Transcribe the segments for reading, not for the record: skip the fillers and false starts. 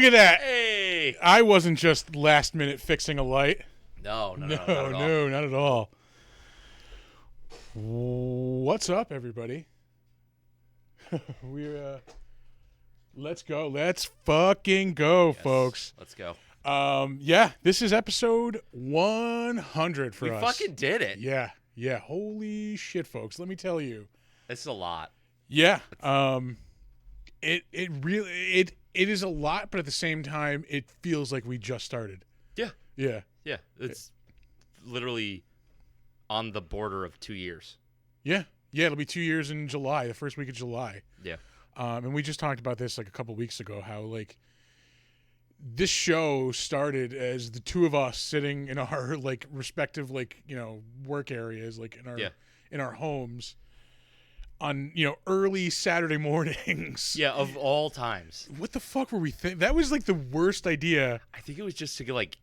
look at that. Hey. I wasn't just last minute fixing a light. No, not at all. Not at all. What's up, everybody? We're let's go. Let's fucking go, Yes, folks. Let's go. Yeah, this is episode 100 for us. We fucking did it. Yeah. Holy shit, folks. Let me tell you. This is a lot. Yeah. It is a lot, but at the same time, it feels like we just started. Yeah. Yeah. Yeah. It's literally on the border of 2 years. Yeah. It'll be 2 years in July, the first week of July. Yeah. And we just talked about this like a couple weeks ago, how like this show started as the two of us sitting in our like respective like, work areas, like in our homes on, early Saturday mornings. Yeah, of all times. What the fuck were we thinking? That was like the worst idea. I think it was just to like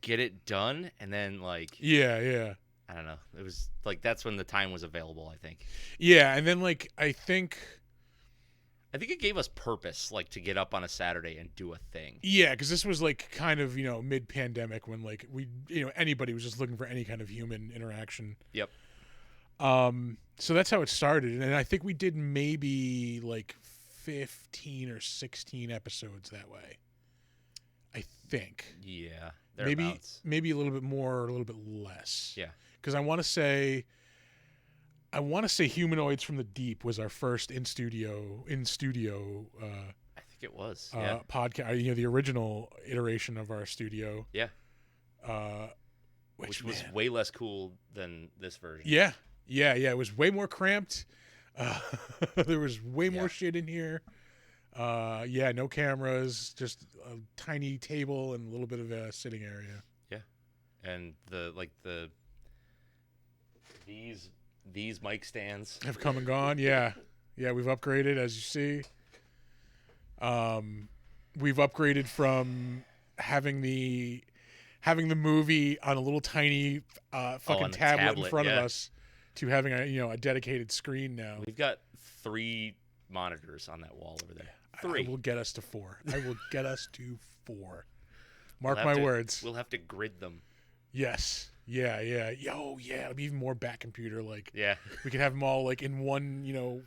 get it done, and then like Yeah. I don't know. It was like that's when the time was available, I think. Yeah, and then like I think it gave us purpose, like to get up on a Saturday and do a thing. Yeah, because this was like kind of, mid-pandemic when like we, anybody was just looking for any kind of human interaction. Yep. So that's how it started. And I think we did maybe like 15 or 16 episodes that way. I think. Yeah. Maybe a little bit more or a little bit less. Yeah. Because I want to say Humanoids from the Deep was our first in studio I think it was. Yeah. podcast, the original iteration of our studio. Yeah. Which was way less cool than this version. Yeah. It was way more cramped. There was way more shit in here. No cameras, just a tiny table and a little bit of a sitting area. Yeah. And these mic stands have come and gone. Yeah, we've upgraded, as you see. We've upgraded from having the movie on a little tiny fucking tablet in front of us to having a dedicated screen now. We've got 3 monitors on that wall over there. 3. I will get us to 4. Mark my words. We'll have to grid them. Yes. Yeah. It'll be even more back computer like. Yeah. We could have them all like in one,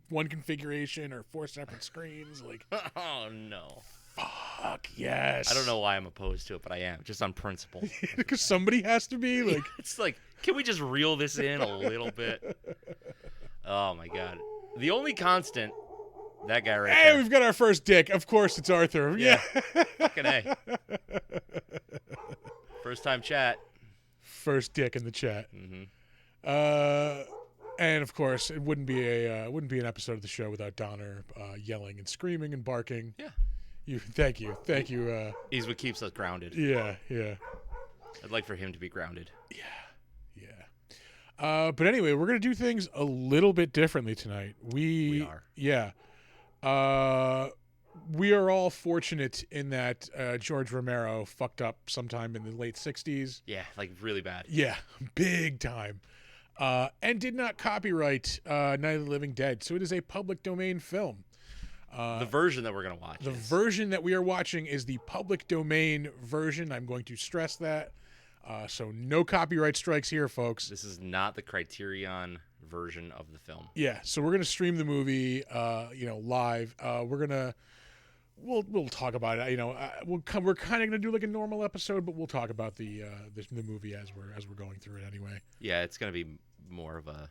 one configuration or 4 separate screens. Like. Oh no. Fuck yes. I don't know why I'm opposed to it, but I am just on principle. Because somebody has to be like. It's like, can we just reel this in a little bit? Oh my god. The only constant. That guy right there. Hey, we've got our first dick. Of course, it's Arthur. Yeah. Fucking A. First time chat. First dick in the chat. Mm-hmm. And of course, it wouldn't be an episode of the show without Donner yelling and screaming and barking. Yeah. Thank you. He's what keeps us grounded. Yeah. I'd like for him to be grounded. Yeah. But anyway, we're gonna do things a little bit differently tonight. We are. Yeah. We are all fortunate in that George Romero fucked up sometime in the late 60s. Yeah, like really bad. Yeah, big time. And did not copyright Night of the Living Dead. So it is a public domain film. The version that we're going to watch. The version that we are watching is the public domain version. I'm going to stress that. So no copyright strikes here, folks. This is not the Criterion version of the film. Yeah, so we're gonna stream the movie, live. We'll talk about it. We're kind of gonna do like a normal episode, but we'll talk about the movie as we're going through it anyway. Yeah, it's gonna be more of a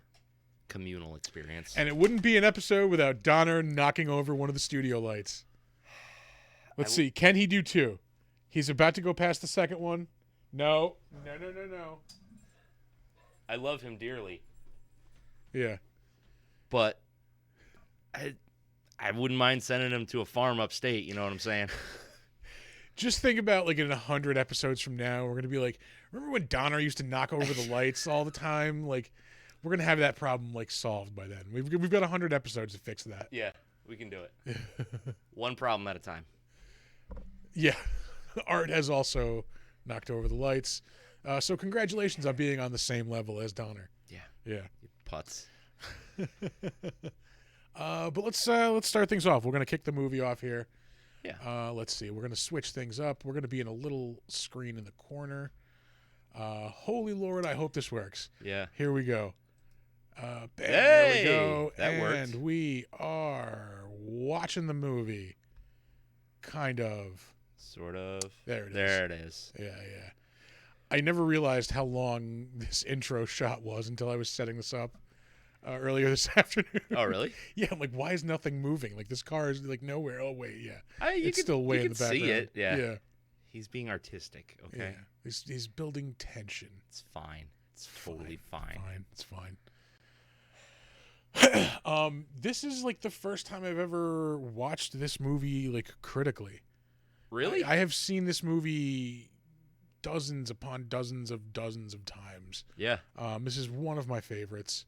communal experience. And it wouldn't be an episode without Donner knocking over one of the studio lights. Let's see. Can he do 2? He's about to go past the second one. No. I love him dearly. Yeah. But I wouldn't mind sending him to a farm upstate, you know what I'm saying? Just think about like in 100 episodes from now, we're going to be like, remember when Donner used to knock over the lights all the time? Like, we're going to have that problem like solved by then. We've got 100 episodes to fix that. Yeah, we can do it. One problem at a time. Yeah. Art has also knocked over the lights. So congratulations on being on the same level as Donner. Yeah. Yeah. You putz. But let's start things off. We're gonna kick the movie off here. Yeah. Let's see. We're gonna switch things up. We're gonna be in a little screen in the corner. Holy Lord, I hope this works. Yeah. Here we go. Bam, Hey, there we go. that worked. And we are watching the movie. Kind of. Sort of. There it is. There it is. Yeah. I never realized how long this intro shot was until I was setting this up earlier this afternoon. Oh, really? Yeah, I'm like, why is nothing moving? Like, this car is like nowhere. Oh, wait, yeah. You It's could, still way you in the could see background. it. Yeah. Yeah. He's being artistic. Okay. Yeah. He's building tension. It's fine. It's totally fine. It's fine. This is like the first time I've ever watched this movie like critically. Really? I have seen this movie dozens upon dozens of times. Yeah. This is one of my favorites.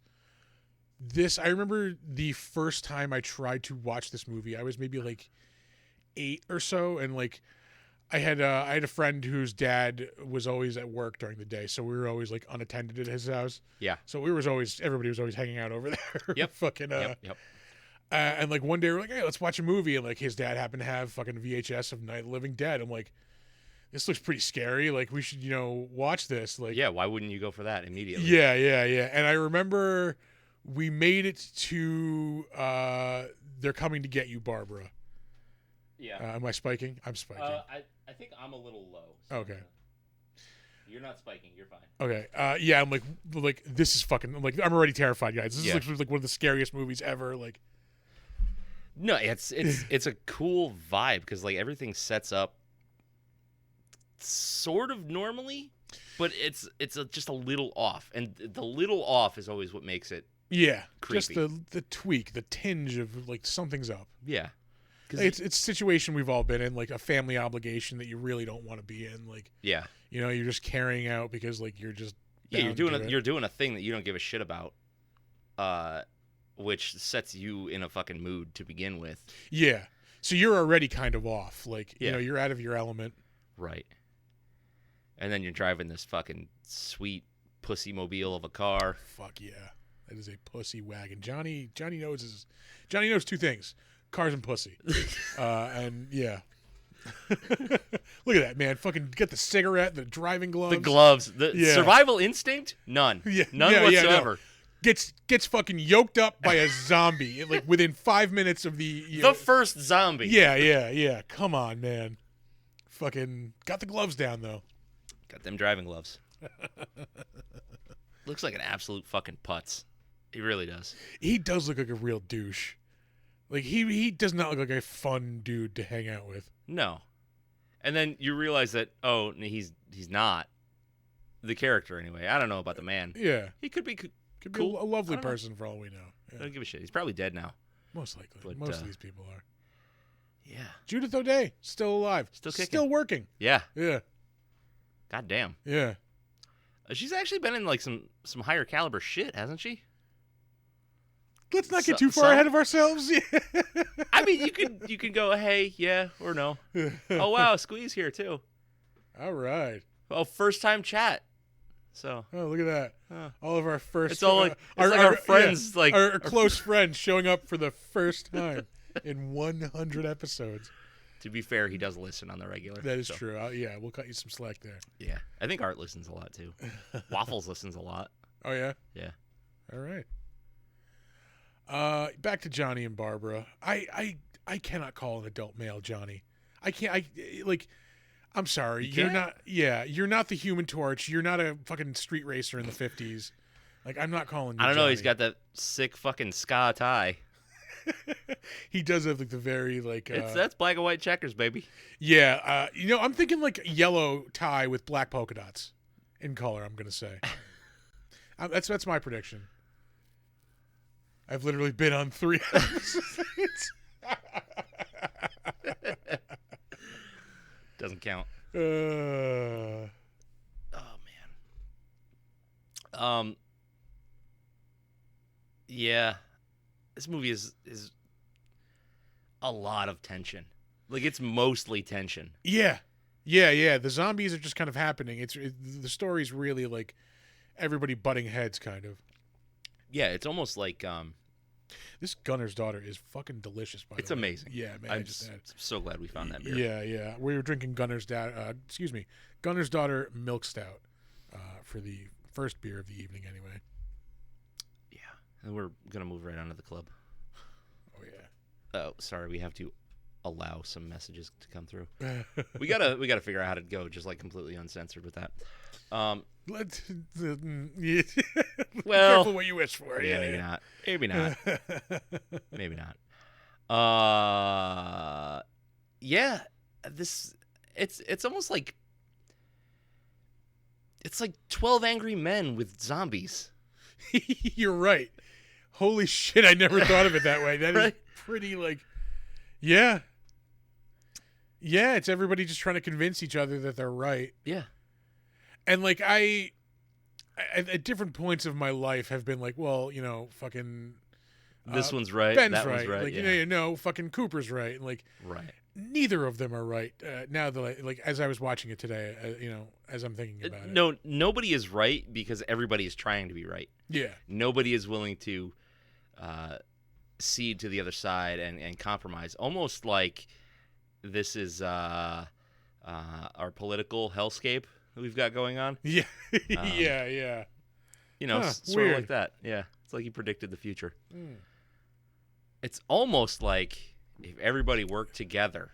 I remember the first time I tried to watch this movie, I was maybe like 8 or so, and like I had a friend whose dad was always at work during the day, so we were always like unattended at his house. Yeah. So everybody was always hanging out over there. Yep. Fucking Yep. and like one day we're like, hey, let's watch a movie, and like his dad happened to have fucking VHS of Night of the Living Dead. I'm like, this looks pretty scary. Like we should, watch this. Like, Yeah. Why wouldn't you go for that immediately? yeah. And I remember we made it to They're Coming to Get You, Barbara. Yeah. Am I spiking? I'm spiking. I think I'm a little low. So Okay. You're not spiking. You're fine. Okay. Yeah. I'm like this is fucking. I'm already terrified, guys. This Yeah. is like one of the scariest movies ever. Like. No, it's a cool vibe because like everything sets up sort of normally, but it's just a little off, and the little off is always what makes it. Yeah. Creepy. Just the tweak, the tinge of like something's up. Yeah. It's a situation we've all been in, like a family obligation that you really don't want to be in. Like, Yeah. you're just carrying out because like you're just Yeah, bound to it. you're doing a thing that you don't give a shit about, which sets you in a fucking mood to begin with. Yeah. So you're already kind of off. Like, Yeah. you're out of your element. Right. And then you're driving this fucking sweet pussy mobile of a car. Fuck yeah. That is a pussy wagon. Johnny knows two things: cars and pussy. And yeah. Look at that, man. Fucking get the cigarette, the driving gloves. The gloves, the Yeah. survival instinct, none. Yeah. None Yeah, yeah, no. whatsoever. Gets fucking yoked up by a zombie like within 5 minutes of the The first zombie. Yeah. Come on, man. Fucking got the gloves down though. Got them driving gloves. Looks like an absolute fucking putz. He really does. He does look like a real douche. Like he does not look like a fun dude to hang out with. No. And then you realize that he's not the character anyway. I don't know about the man. Yeah. He could be Could cool. be a lovely I don't know. person for all we know. I Yeah. don't give a shit. He's probably dead now. Most likely. But, Most of these people are. Yeah. Judith O'Day, still alive. Still kicking. Still working. Yeah. Yeah. God damn. Yeah. She's actually been in like some higher caliber shit, hasn't she? Let's not get So- too far some- ahead of ourselves. I mean, you can go, hey, yeah or no. Oh wow, Squeeze here too. All right. Oh, first time chat. So Oh, look at that. Huh. All of our first. It's all like our friends, like our close friends showing up for the first time in 100 episodes. To be fair, he does listen on the regular. That is so, true. Yeah, we'll cut you some slack there. Yeah, I think Art listens a lot too. Waffles listens a lot. Oh yeah. Yeah. All right. Back to Johnny and Barbara. I cannot call an adult male Johnny. I can't. I'm sorry. You You're can't? not. Yeah, you're not the Human Torch. You're not a fucking street racer in the 50s. Like, I'm not calling you I don't know. He's Johnny. got that sick fucking ska tie. He does have like the very like. That's black and white checkers, baby. Yeah. I'm thinking like yellow tie with black polka dots in color. I'm gonna say. That's my prediction. I've literally been on 3 episodes. Doesn't count. Uh, Oh man. Yeah. This movie is a lot of tension. Like it's mostly tension. yeah. The zombies are just kind of happening. The story's really like everybody butting heads, kind of. Yeah, it's almost like This Gunner's Daughter is fucking delicious, by the way. It's amazing. Yeah, man. I'm just so glad we found that beer. Yeah. We were drinking Gunner's Daughter Milk Stout for the first beer of the evening, anyway. Yeah, and we're gonna move right on to the club. Oh yeah. Oh, sorry, we have to allow some messages to come through. we gotta figure out how to go just like completely uncensored with that. Well, careful what you wish for. Yeah, maybe not. Maybe not. Yeah, it's almost like it's like 12 Angry Men with zombies. You're right. Holy shit! I never thought of it that way. That right? Is pretty like, yeah. It's everybody just trying to convince each other that they're right. Yeah. And like I at different points of my life have been like, well, fucking this one's right, Ben's that right. One's right. Like yeah. Fucking Cooper's right. And like right. Neither of them are right. Now that like as I was watching it today, as I'm thinking about it. No, nobody is right because everybody is trying to be right. Yeah. Nobody is willing to cede to the other side and compromise. Almost like this is our political hellscape that we've got going on. Yeah. Yeah. Sort of like that. Yeah. It's like he predicted the future. Mm. It's almost like if everybody worked together,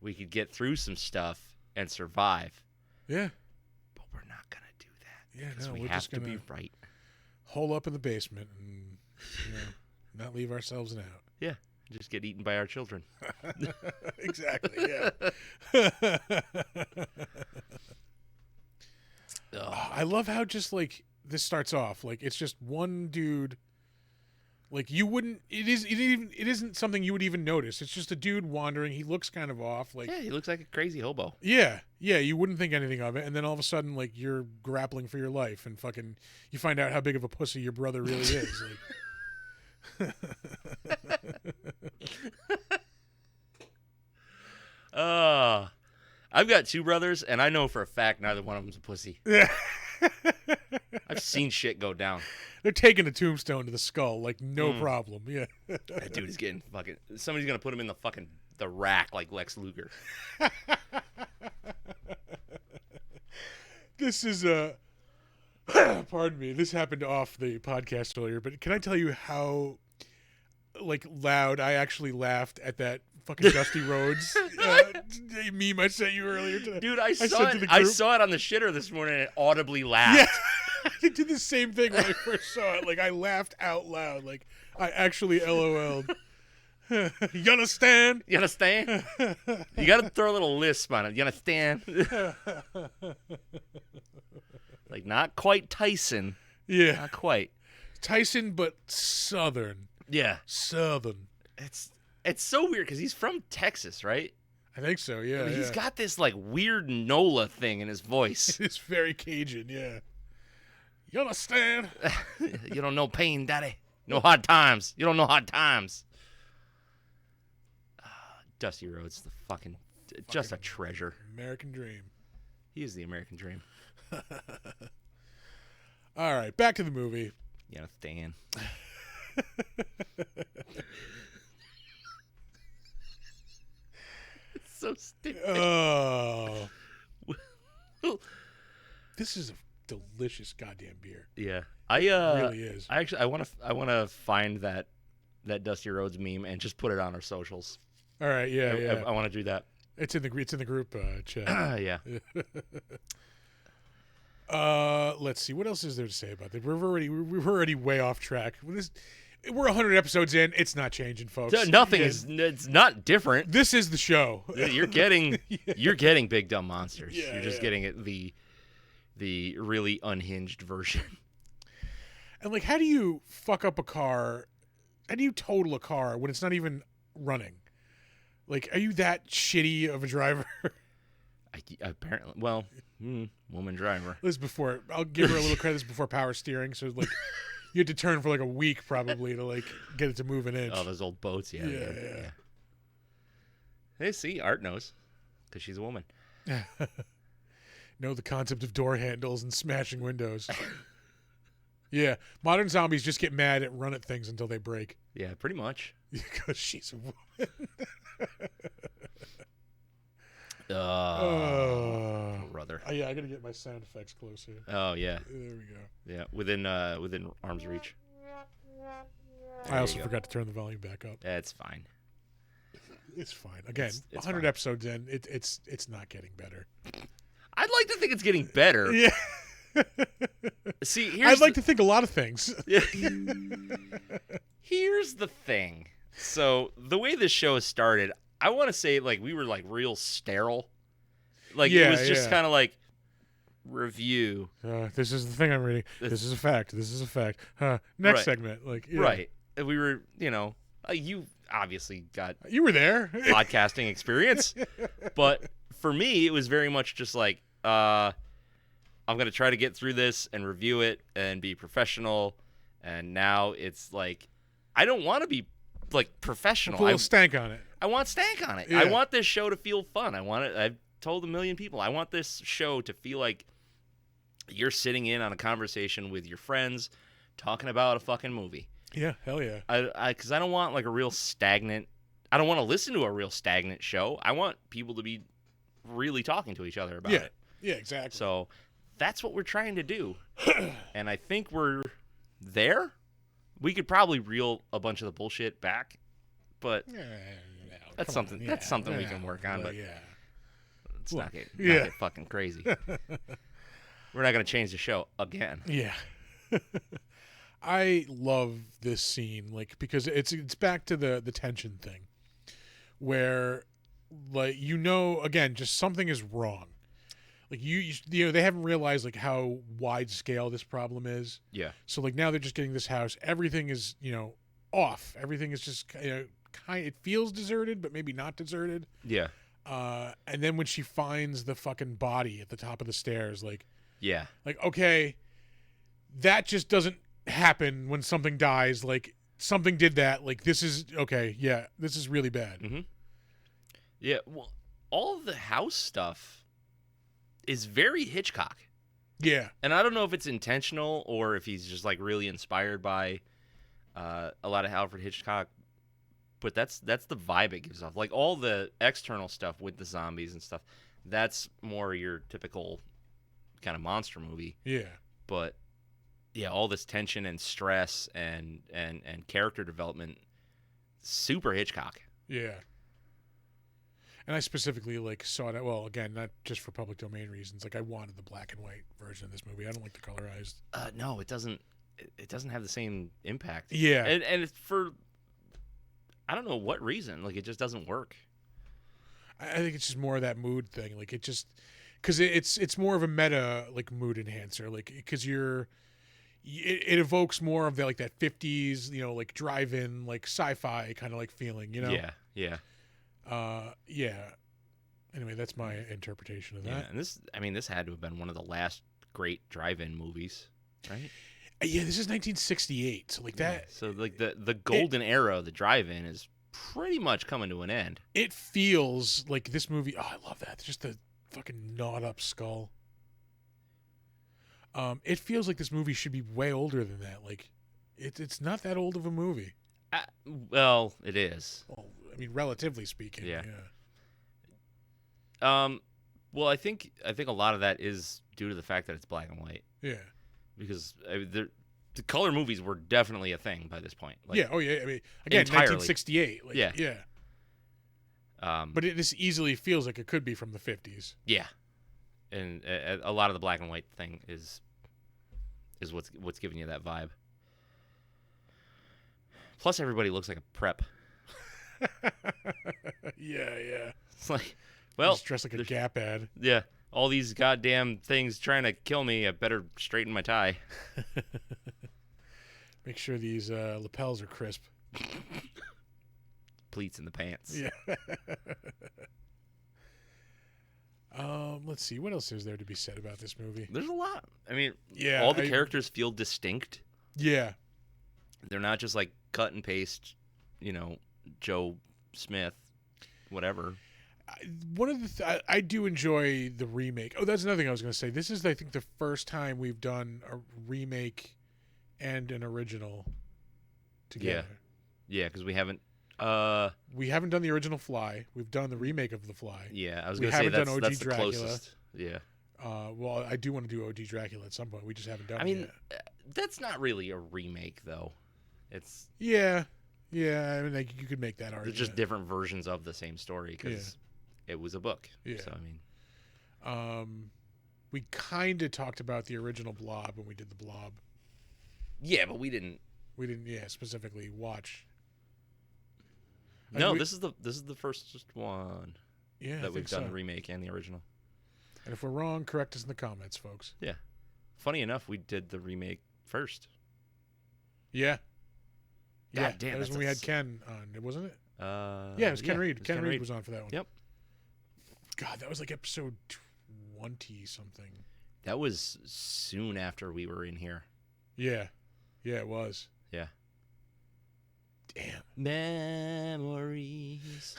we could get through some stuff and survive. Yeah. But we're not going to do that. Yeah, because we we're have just to be right. Hole up in the basement and not leave ourselves out. Yeah. Just get eaten by our children. Exactly, yeah. I love how just like this starts off like it's just one dude. Like you wouldn't. It isn't something you would even notice. It's just a dude wandering. He looks kind of off. Like he looks like a crazy hobo. Yeah. You wouldn't think anything of it, and then all of a sudden, like you're grappling for your life, and fucking you find out how big of a pussy your brother really is. Like. I've got two brothers, and I know for a fact neither one of them's a pussy. I've seen shit go down. They're taking a tombstone to the skull, like no problem. Yeah, that dude is getting fucking. Somebody's gonna put him in the rack like Lex Luger. This is pardon me. This happened off the podcast earlier, but can I tell you how like loud I actually laughed at that fucking Dusty Rhodes meme I sent you earlier today? Dude, I saw it on the shitter this morning and audibly laughed. Yeah. I did the same thing when I first saw it. Like I laughed out loud. Like I actually LOL'd. You understand? You understand? You got to throw a little lisp on it. You understand? Like not quite Tyson. Yeah. Not quite. Tyson, but Southern. Yeah. Southern. It's so weird because he's from Texas, right? I think so, yeah. He's got this like weird NOLA thing in his voice. It's very Cajun, yeah. You understand? You don't know pain, daddy. No hard times. You don't know hard times. Dusty Rhodes, the fucking just a treasure. American dream. He is the American dream. All right, back to the movie. You understand? It's so stupid. Oh. This is a delicious goddamn beer. Yeah. It really is. I want to find that Dusty Rhodes meme and just put it on our socials. All right, yeah. I want to do that. It's in the group chat. Yeah. Let's see. What else is there to say about that? We're already way off track. We're 100 episodes in. It's not changing, folks. Nothing is. It's not different. This is the show. You're getting Big Dumb Monsters. Yeah, you're just getting it the really unhinged version. And like, how do you fuck up a car? How do you total a car when it's not even running? Like, are you that shitty of a driver? Apparently, well, woman driver. This is before. I'll give her a little credit. This is before power steering, so like, you had to turn for like a week probably to like get it to move an inch. Oh, those old boats, yeah. Hey, see, Art knows, because she's a woman. Know the concept of door handles and smashing windows. Yeah, modern zombies just get mad and run at things until they break. Yeah, pretty much. Because she's a woman. Brother. Yeah, I gotta get my sound effects closer. Oh yeah. There we go. Yeah, within arm's reach. I also forgot to turn the volume back up. That's fine. It's fine. Again, it's 100 fine. episodes in, it's not getting better. I'd like to think it's getting better. Yeah. See, I'd like to think a lot of things. Here's the thing. So the way this show has started, I want to say like we were like real sterile. Like it was just kind of like review. This is the thing I'm reading. This is a fact. This is a fact. Next segment. Like right. And we were, you obviously got you were there podcasting experience, but for me it was very much just like I'm gonna try to get through this and review it and be professional. And now it's like I don't want to be like professional. Put a little stank on it. I want stank on it. Yeah. I want this show to feel fun. I want it. I've told a million people. I want this show to feel like you're sitting in on a conversation with your friends, talking about a fucking movie. Yeah, hell yeah. Because I don't want like a real stagnant. I don't want to listen to a real stagnant show. I want people to be really talking to each other about it. Yeah, exactly. So that's what we're trying to do, and I think we're there. We could probably reel a bunch of the bullshit back, but that's something. That's something we can work on. But let's not get fucking crazy. We're not gonna change the show again. Yeah. I love this scene, like, because it's back to the tension thing, where, like, again, just something is wrong. Like you they haven't realized like how wide scale this problem is. Yeah. So like now they're just getting this house. Everything is off. Everything is just it feels deserted, but maybe not deserted. Yeah. And then when she finds the fucking body at the top of the stairs, like okay, that just doesn't happen when something dies. Like something did that. Like this is okay. Yeah, this is really bad. Mm-hmm. Yeah. Well, all of the house stuff is very Hitchcock. Yeah. And I don't know if it's intentional or if he's just like really inspired by a lot of Alfred Hitchcock, but that's the vibe it gives off. Like all the external stuff with the zombies and stuff, that's more your typical kind of monster movie. Yeah. But yeah, all this tension and stress and character development, super Hitchcock. Yeah. And I specifically like saw it. Well, again, not just for public domain reasons. Like I wanted the black and white version of this movie. I don't like the colorized. No, it doesn't. It doesn't have the same impact. Yeah, and it's for I don't know what reason. Like it just doesn't work. I think it's just more of that mood thing. Like it just because it's more of a meta like mood enhancer. Like because it evokes more of like that 50s like drive-in like sci-fi kind of like feeling. Yeah. Yeah. Anyway, that's my interpretation of that. Yeah, and this had to have been one of the last great drive-in movies, right? Yeah, this is 1968, so like that. So like the golden era of the drive-in is pretty much coming to an end. It feels like this movie. Oh, I love that. Just the fucking gnawed up skull. It feels like this movie should be way older than that. Like, it's not that old of a movie. Well, it is. Well, I mean, relatively speaking. Yeah. Well, I think a lot of that is due to the fact that it's black and white. Yeah. Because the color movies were definitely a thing by this point. Like, yeah. Oh, yeah. I mean, again, entirely. 1968. Like, yeah. Yeah. But it just easily feels like it could be from the 50s. Yeah. And a lot of the black and white thing is what's giving you that vibe. Plus, everybody looks like a prep. Yeah. It's like, well, just dressed like a Gap ad. Yeah. All these goddamn things trying to kill me. I better straighten my tie. Make sure these lapels are crisp. Pleats in the pants. Yeah. Let's see. What else is there to be said about this movie? There's a lot. I mean, yeah, all the characters feel distinct. Yeah. They're not just like cut and paste, Joe Smith, whatever. One of the I do enjoy the remake. Oh, that's another thing I was going to say. This is, I think, the first time we've done a remake and an original together. Yeah, because we haven't. We haven't done the original Fly. We've done the remake of The Fly. Yeah, I was going to say that's the Dracula. closest. Yeah. Well, I do want to do OG Dracula at some point. We just haven't done it yet. That's not really a remake, though. It's yeah. I mean, like, you could make that argument. They're just different versions of the same story because it was a book. Yeah. So I mean, we kind of talked about the original Blob when we did the Blob. Yeah, but we didn't. Specifically watch. No, this is the first one. Yeah, that we've done the remake and the original. And if we're wrong, correct us in the comments, folks. Yeah. Funny enough, we did the remake first. Yeah. God damn, that was when we had Ken on, wasn't it? Yeah, it was Ken Reed. Ken Reed was on for that one. Yep. God, that was like episode 20 something. That was soon after we were in here. Yeah, it was. Yeah. Damn. Memories.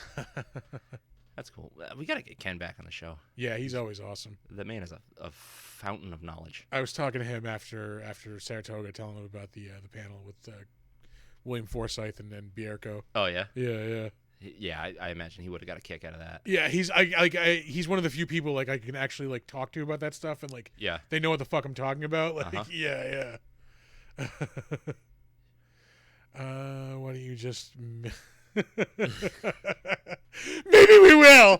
That's cool. We got to get Ken back on the show. Yeah, he's always awesome. That man is a fountain of knowledge. I was talking to him after Saratoga, telling him about the panel with William Forsythe and then Bierko. Oh yeah. Yeah. Yeah, I imagine he would have got a kick out of that. Yeah, he's he's one of the few people like I can actually like talk to about that stuff and like they know what the fuck I'm talking about. Like yeah. Why don't you just maybe we will.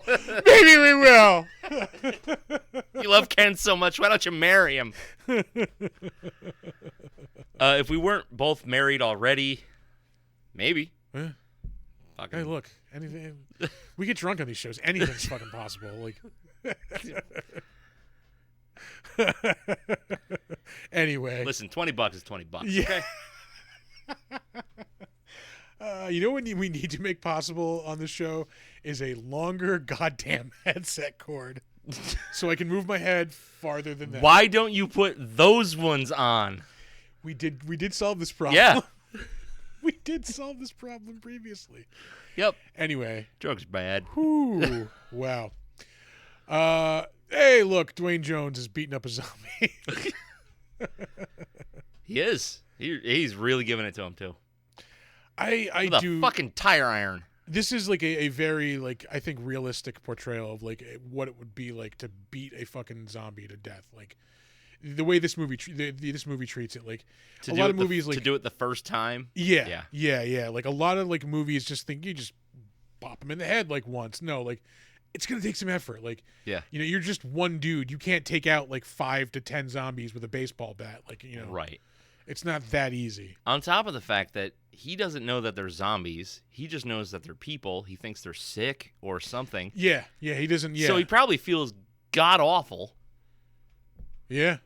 You love Ken so much. Why don't you marry him? If we weren't both married already, maybe. Hey, look, anything. We get drunk on these shows. Anything's fucking possible. Like. Anyway. Listen, $20 is $20. Yeah. Okay. You know what we need to make possible on this show is a longer goddamn headset cord, so I can move my head farther than that. Why don't you put those ones on? We did solve this problem. Yeah. We did solve this problem previously. Yep. Anyway. Drugs bad. Whew. Wow. Hey, look, Dwayne Jones is beating up a zombie. He is. He's really giving it to him too. I With do a fucking tire iron. This is like a very like I think realistic portrayal of like what it would be like to beat a fucking zombie to death. Like the way this movie treats it, like a lot of movies like to do it the first time. Yeah. Like a lot of like movies just think you just bop him in the head like once. No, like it's gonna take some effort. Like you're just one dude. You can't take out like 5 to 10 zombies with a baseball bat. Like right. It's not that easy. On top of the fact that he doesn't know that they're zombies, he just knows that they're people. He thinks they're sick or something. Yeah, he doesn't. Yeah. So he probably feels god awful. Yeah.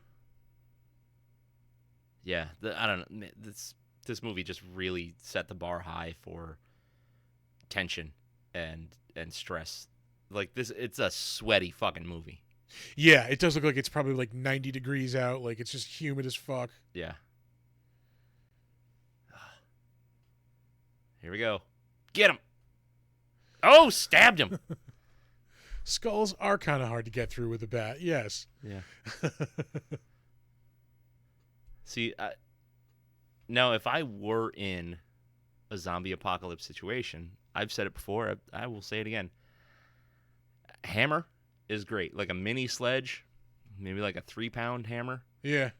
Yeah, I don't know. This movie just really set the bar high for tension and stress. Like it's a sweaty fucking movie. Yeah, it does look like it's probably like 90 degrees out. Like it's just humid as fuck. Yeah. Here we go. Get him. Oh, stabbed him. Skulls are kind of hard to get through with a bat. Yes. Yeah. See, now if I were in a zombie apocalypse situation, I've said it before, I will say it again. Hammer is great. Like a mini sledge, maybe like a 3-pound hammer. Yeah.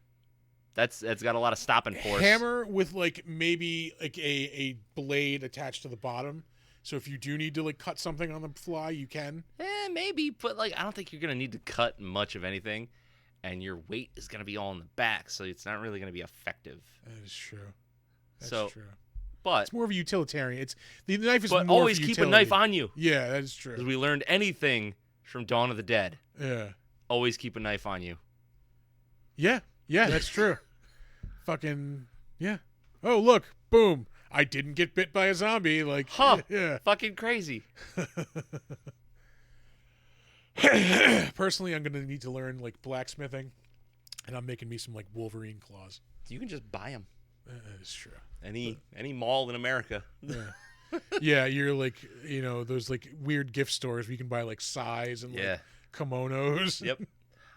That's got a lot of stopping force. Hammer with like maybe like a blade attached to the bottom. So if you do need to like cut something on the fly, you can. Maybe, but like I don't think you're gonna need to cut much of anything, and your weight is gonna be all in the back, so it's not really gonna be effective. That is true. That's true. But it's more of a utilitarian. The knife is. But more always keep a knife on you. Yeah, that is true. Because we learned anything from Dawn of the Dead. Yeah. Always keep a knife on you. Yeah, that's true. Fucking yeah. Oh look, boom! I didn't get bit by a zombie. Like, yeah. Fucking crazy. Personally, I'm gonna need to learn like blacksmithing, and I'm making me some like Wolverine claws. You can just buy them. That is true. Any mall in America. Yeah. Yeah, you're like those like weird gift stores where you can buy like sais and like kimonos. Yep.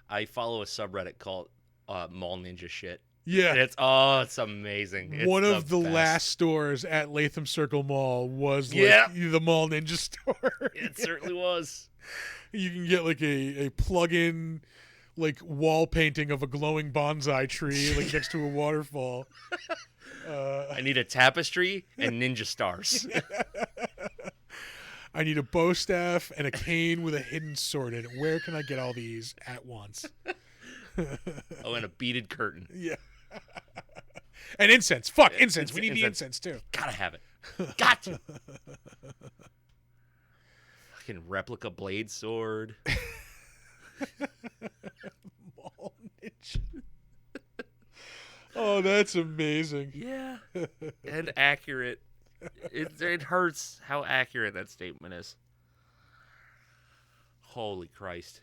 I follow a subreddit called Mall Ninja Shit, Yeah. It's amazing. It's One of the best. last stores at Latham Circle Mall was like the Mall Ninja store. It certainly was. You can get like a plug-in like wall painting of a glowing bonsai tree like next to a waterfall. I need a tapestry and ninja stars. I need a bow staff and a cane with a hidden sword in it. Where can I get all these at once? Oh, and a beaded curtain. Yeah. And incense. Fuck, incense. We need the incense too. Gotta have it. Got to. Fucking replica blade sword. Mall Ninja. Oh, that's amazing. Yeah. And accurate. It hurts how accurate that statement is. Holy Christ.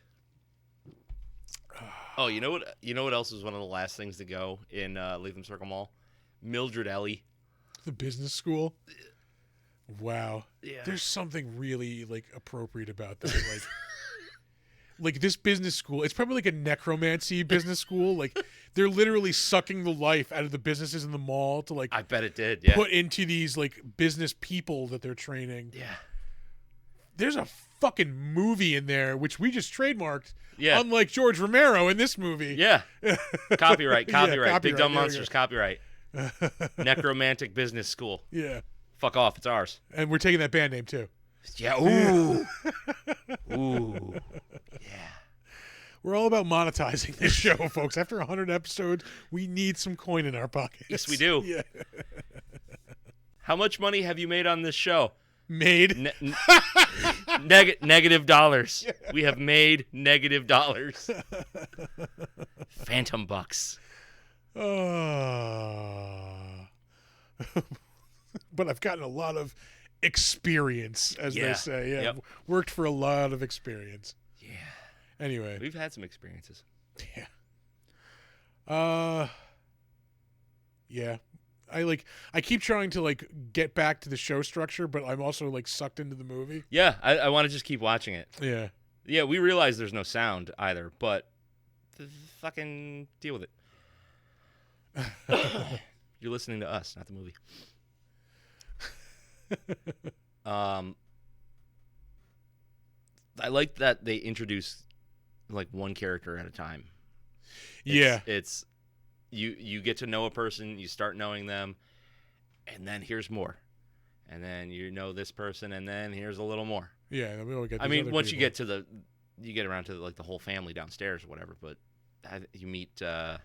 Oh, you know what? You know what else was one of the last things to go in Latham Circle Mall? Mildred Ellie. The business school. Wow. Yeah. There's something really like appropriate about that. Like, like this business school. It's probably like a necromancy business school. Like they're literally sucking the life out of the businesses in the mall to like. I bet it did. Yeah. Put into these like business people that they're training. Yeah. There's a fucking movie in there which we just trademarked. Yeah. Unlike George Romero in this movie. Yeah. Copyright. Yeah, Big Dumb there we Monsters. Copyright. Necromantic Business School. Yeah. Fuck off. It's ours. And we're taking that band name too. Yeah. Ooh. Ooh. Yeah. We're all about monetizing this show, folks. After 100 episodes, we need some coin in our pockets. Yes, we do. Yeah. How much money have you made on this show? Made? Negative dollars. Yeah. We have made negative dollars. Phantom bucks. But I've gotten a lot of experience, as they say. Yeah. Yep. Worked for a lot of experience. Yeah. Anyway. We've had some experiences. Yeah. Yeah. I keep trying to like get back to the show structure, but I'm also like sucked into the movie. Yeah, I want to just keep watching it. Yeah. Yeah, we realize there's no sound either, but fucking deal with it. You're listening to us, not the movie. I like that they introduce like one character at a time. It's you get to know a person, you start knowing them, and then here's more. And then you know this person, and then here's a little more. Yeah, we get. I mean, once you get around to like the whole family downstairs or whatever, but you meet Tom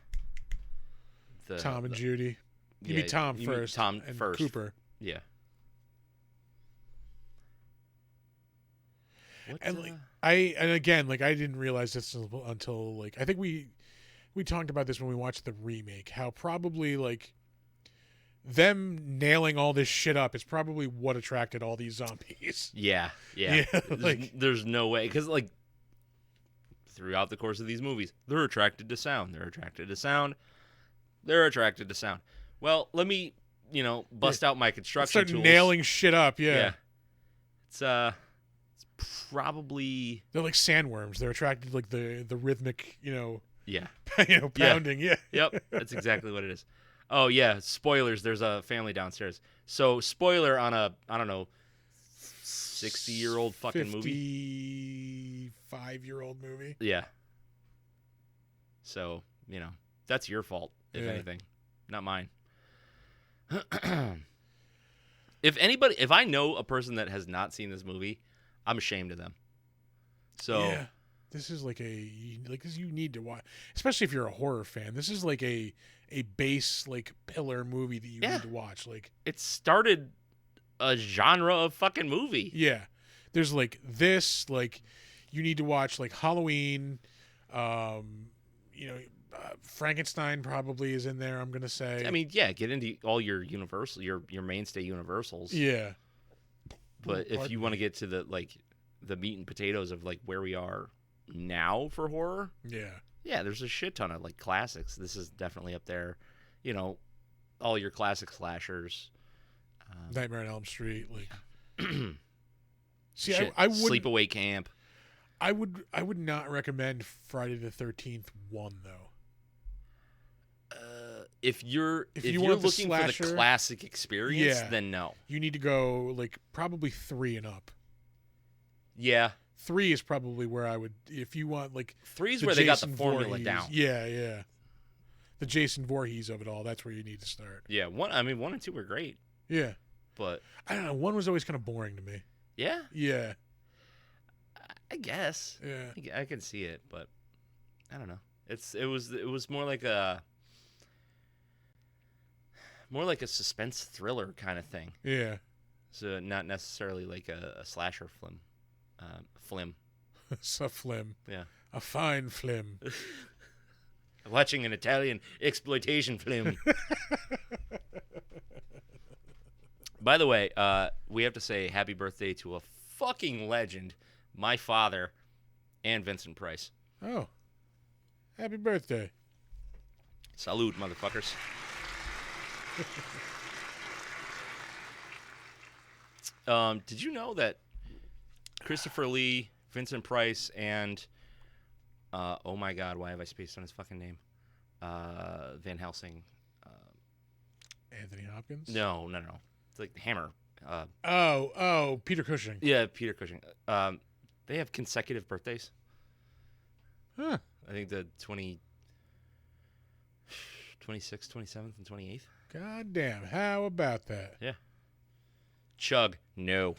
and Judy. You meet Tom first. Tom and first. Cooper. Yeah. And I didn't realize this until like I think we talked about this when we watched the remake. How probably like them nailing all this shit up is probably what attracted all these zombies. Yeah. There's no way, because like throughout the course of these movies, they're attracted to sound. Well, let me bust out my construction tools. Nailing shit up. Yeah. It's probably they're like sandworms. They're attracted to like the rhythmic, yeah, pounding. Yeah. Yep, that's exactly what it is. Oh yeah, spoilers. There's a family downstairs. So spoiler on a 60-year-old fucking movie. 55-year-old movie. Yeah. So that's your fault if anything, not mine. If I know a person that has not seen this movie, I'm ashamed of them. So yeah, this is like this you need to watch, especially if you're a horror fan. This is like a base like pillar movie that you need to watch. Like it started a genre of fucking movie. Yeah, there's like this. Like you need to watch like Halloween. Frankenstein probably is in there. I'm gonna say. I mean, yeah, get into all your Universal, your mainstay Universals. Yeah. But if you want to get to the meat and potatoes of like where we are now for horror, yeah, there's a shit ton of like classics. This is definitely up there. All your classic slashers. Nightmare on Elm Street, like. See, shit. I would Sleepaway Camp. I would not recommend Friday the 13th 1 though. if you're want looking for slasher, the classic experience, then no. You need to go like probably 3 and up. Yeah. 3 is probably where I would, if you want like 3 is where they got the formula Voorhees. down. Yeah. The Jason Voorhees of it all. That's where you need to start. Yeah. 1 and 2 were great. Yeah. But I don't know. 1 was always kind of boring to me. Yeah. Yeah. I guess. Yeah. I can see it, but I don't know. It was more like a suspense thriller kind of thing. Yeah. So not necessarily like a slasher flim. It's a flim. Yeah. A fine flim. Watching an Italian exploitation film. By the way, we have to say happy birthday to a fucking legend, my father, and Vincent Price. Oh. Happy birthday. Salute, motherfuckers. Did you know that Christopher Lee, Vincent Price, and oh my God, why have I spaced on his fucking name? Van Helsing. Anthony Hopkins? No. It's like Hammer. Peter Cushing. Yeah, Peter Cushing. They have consecutive birthdays. Huh. I think the 26th, 27th, and 28th. God damn. How about that? Yeah. Chug. No.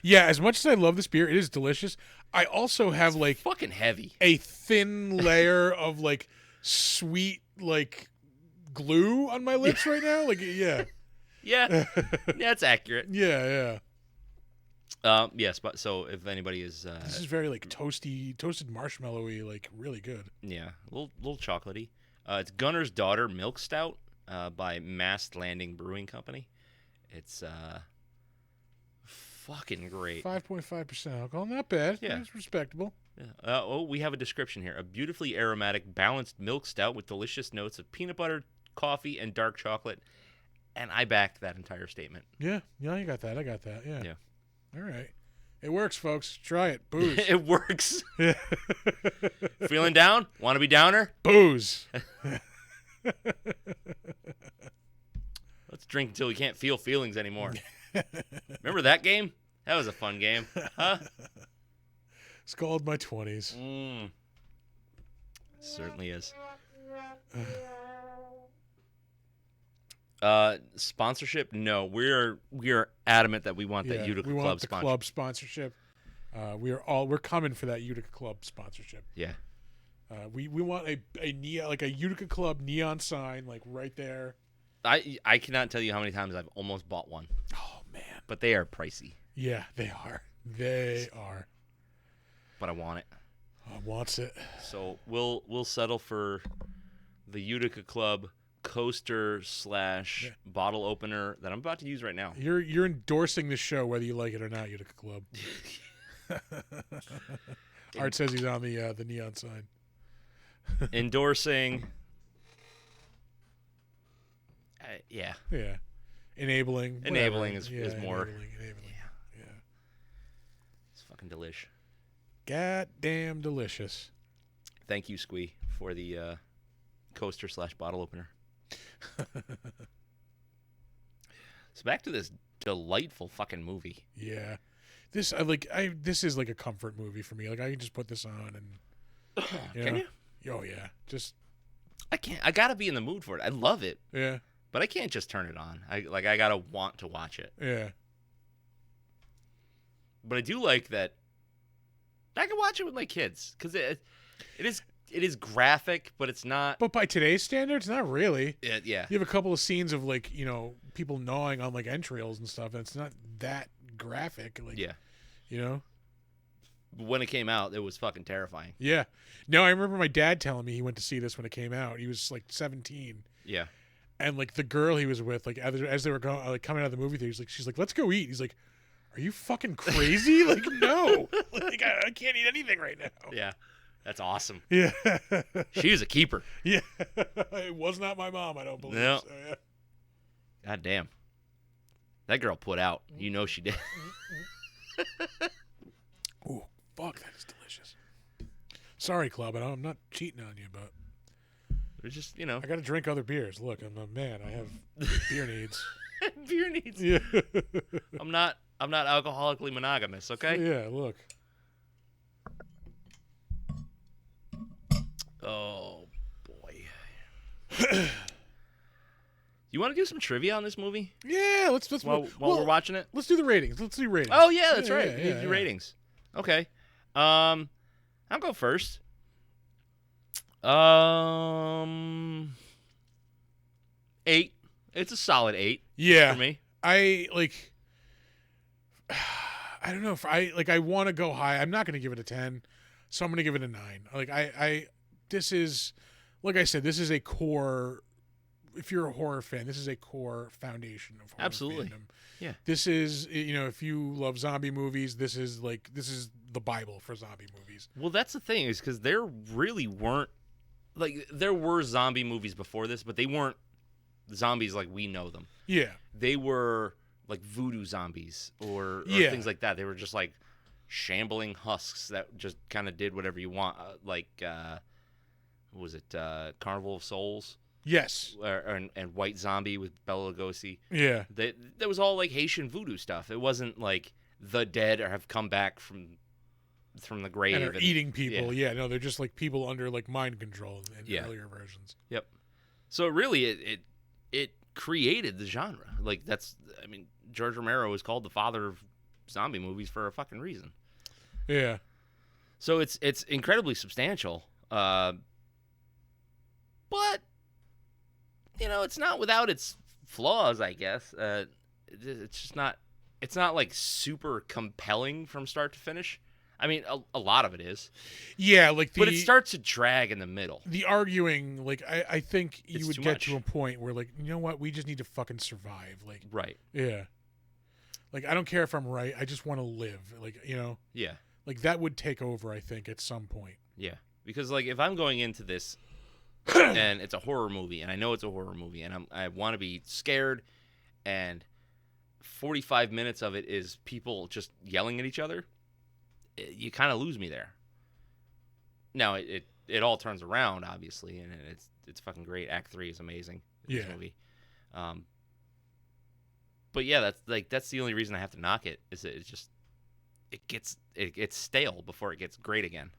Yeah, as much as I love this beer, it is delicious. I also have like fucking heavy. A thin layer of like sweet like glue on my lips right now. Like yeah. Yeah. That's accurate. Yeah. Yes, but so if anybody is this is very like toasted marshmallowy, like really good. Yeah. A little chocolatey. It's Gunner's Daughter Milk Stout by Mast Landing Brewing Company. It's fucking great. 5.5% alcohol, not bad. Yeah, it's respectable. Yeah. We have a description here: a beautifully aromatic, balanced milk stout with delicious notes of peanut butter, coffee, and dark chocolate. And I backed that entire statement. Yeah, you got that. I got that. Yeah. Yeah. All right. It works, folks. Try it. Booze. It works. Feeling down? Want to be downer? Booze. Let's drink until we can't feel feelings anymore. Remember that game? That was a fun game. Huh? It's called My 20s. Certainly is. Sponsorship? No. We are adamant that we want that Utica we Club want the sponsorship. club sponsorship. We're coming for that Utica Club sponsorship. Yeah. We want a Utica Club neon sign like right there. I cannot tell you how many times I've almost bought one. Oh man. But they are pricey. Yeah, they are. They are. But I want it. I wants it. So we'll settle for the Utica Club coaster / bottle opener that I'm about to use right now. You're endorsing the show whether you like it or not, Utica Club. Art says he's on the neon sign. Endorsing. Yeah. Yeah. Enabling. Enabling is more. Enabling. Yeah. It's fucking delish. Goddamn delicious. Thank you, Squee, for the coaster / bottle opener. So back to this delightful fucking movie. Yeah. This is like a comfort movie for me. Like I can just put this on and Can you? Oh yeah. Just I can't. I gotta be in the mood for it. I love it. Yeah. But I can't just turn it on. I gotta want to watch it. Yeah. But I do like that I can watch it with my kids because it is graphic, but it's not. But by today's standards, not really. Yeah. You have a couple of scenes of like people gnawing on like entrails and stuff, and it's not that graphic. Like When it came out, it was fucking terrifying. Yeah. No, I remember my dad telling me he went to see this when it came out. He was like 17. Yeah. And like the girl he was with, like as they were going, like coming out of the movie theater, she's like, "Let's go eat." He's like, "Are you fucking crazy?" Like, no, like I can't eat anything right now. Yeah, that's awesome. Yeah, she was a keeper. Yeah, it was not my mom. I don't believe. No. So, yeah. God damn, that girl put out. You know she did. Ooh, fuck, that is delicious. Sorry, Club, I'm not cheating on you, but It's just I got to drink other beers. Look, I'm a man. I have beer needs. Beer needs. Yeah. I'm not alcoholically monogamous. Okay. Yeah. Look. Oh boy. You want to do some trivia on this movie? Yeah. Let's while we're watching it. Let's do the ratings. Let's do ratings. Oh yeah, that's right. Yeah, do ratings. Okay. I'll go first. 8. It's a solid 8. Yeah. For me. I don't know if I want to go high. I'm not going to give it a 10, so I'm going to give it a 9. This is, like I said, this is a core. If you're a horror fan, this is a core foundation of horror Absolutely. fandom. Yeah. This is, if you love zombie movies, this is the Bible for zombie movies. Well, that's the thing, is because there really weren't, like, there were zombie movies before this, but they weren't zombies like we know them. Yeah. They were like voodoo zombies or things like that. They were just like shambling husks that just kind of did whatever you want. What was it? Carnival of Souls? Yes. And White Zombie with Bela Lugosi. Yeah. That was all like Haitian voodoo stuff. It wasn't like the dead have come back from the grave and are eating people. Yeah. No, they're just like people under like mind control in earlier versions. Yep. So really, it created the genre. Like George Romero is called the father of zombie movies for a fucking reason. Yeah. So it's incredibly substantial. But it's not without its flaws, I guess. It's just not. It's not like super compelling from start to finish. I mean, a lot of it is. Yeah, but it starts to drag in the middle. The arguing, like, I think you would get much. to a point where, like, you know what? We just need to fucking survive. Like, right. Yeah. Like, I don't care if I'm right. I just want to live. Like, Yeah. Like, that would take over, I think, at some point. Yeah. Because, like, if I'm going into this and it's a horror movie, and I know it's a horror movie, and I want to be scared, and 45 minutes of it is people just yelling at each other, you kind of lose me there. Now it all turns around, obviously, and it's fucking great. Act 3 is amazing in this movie. But yeah, that's the only reason I have to knock it, is that it gets stale before it gets great again.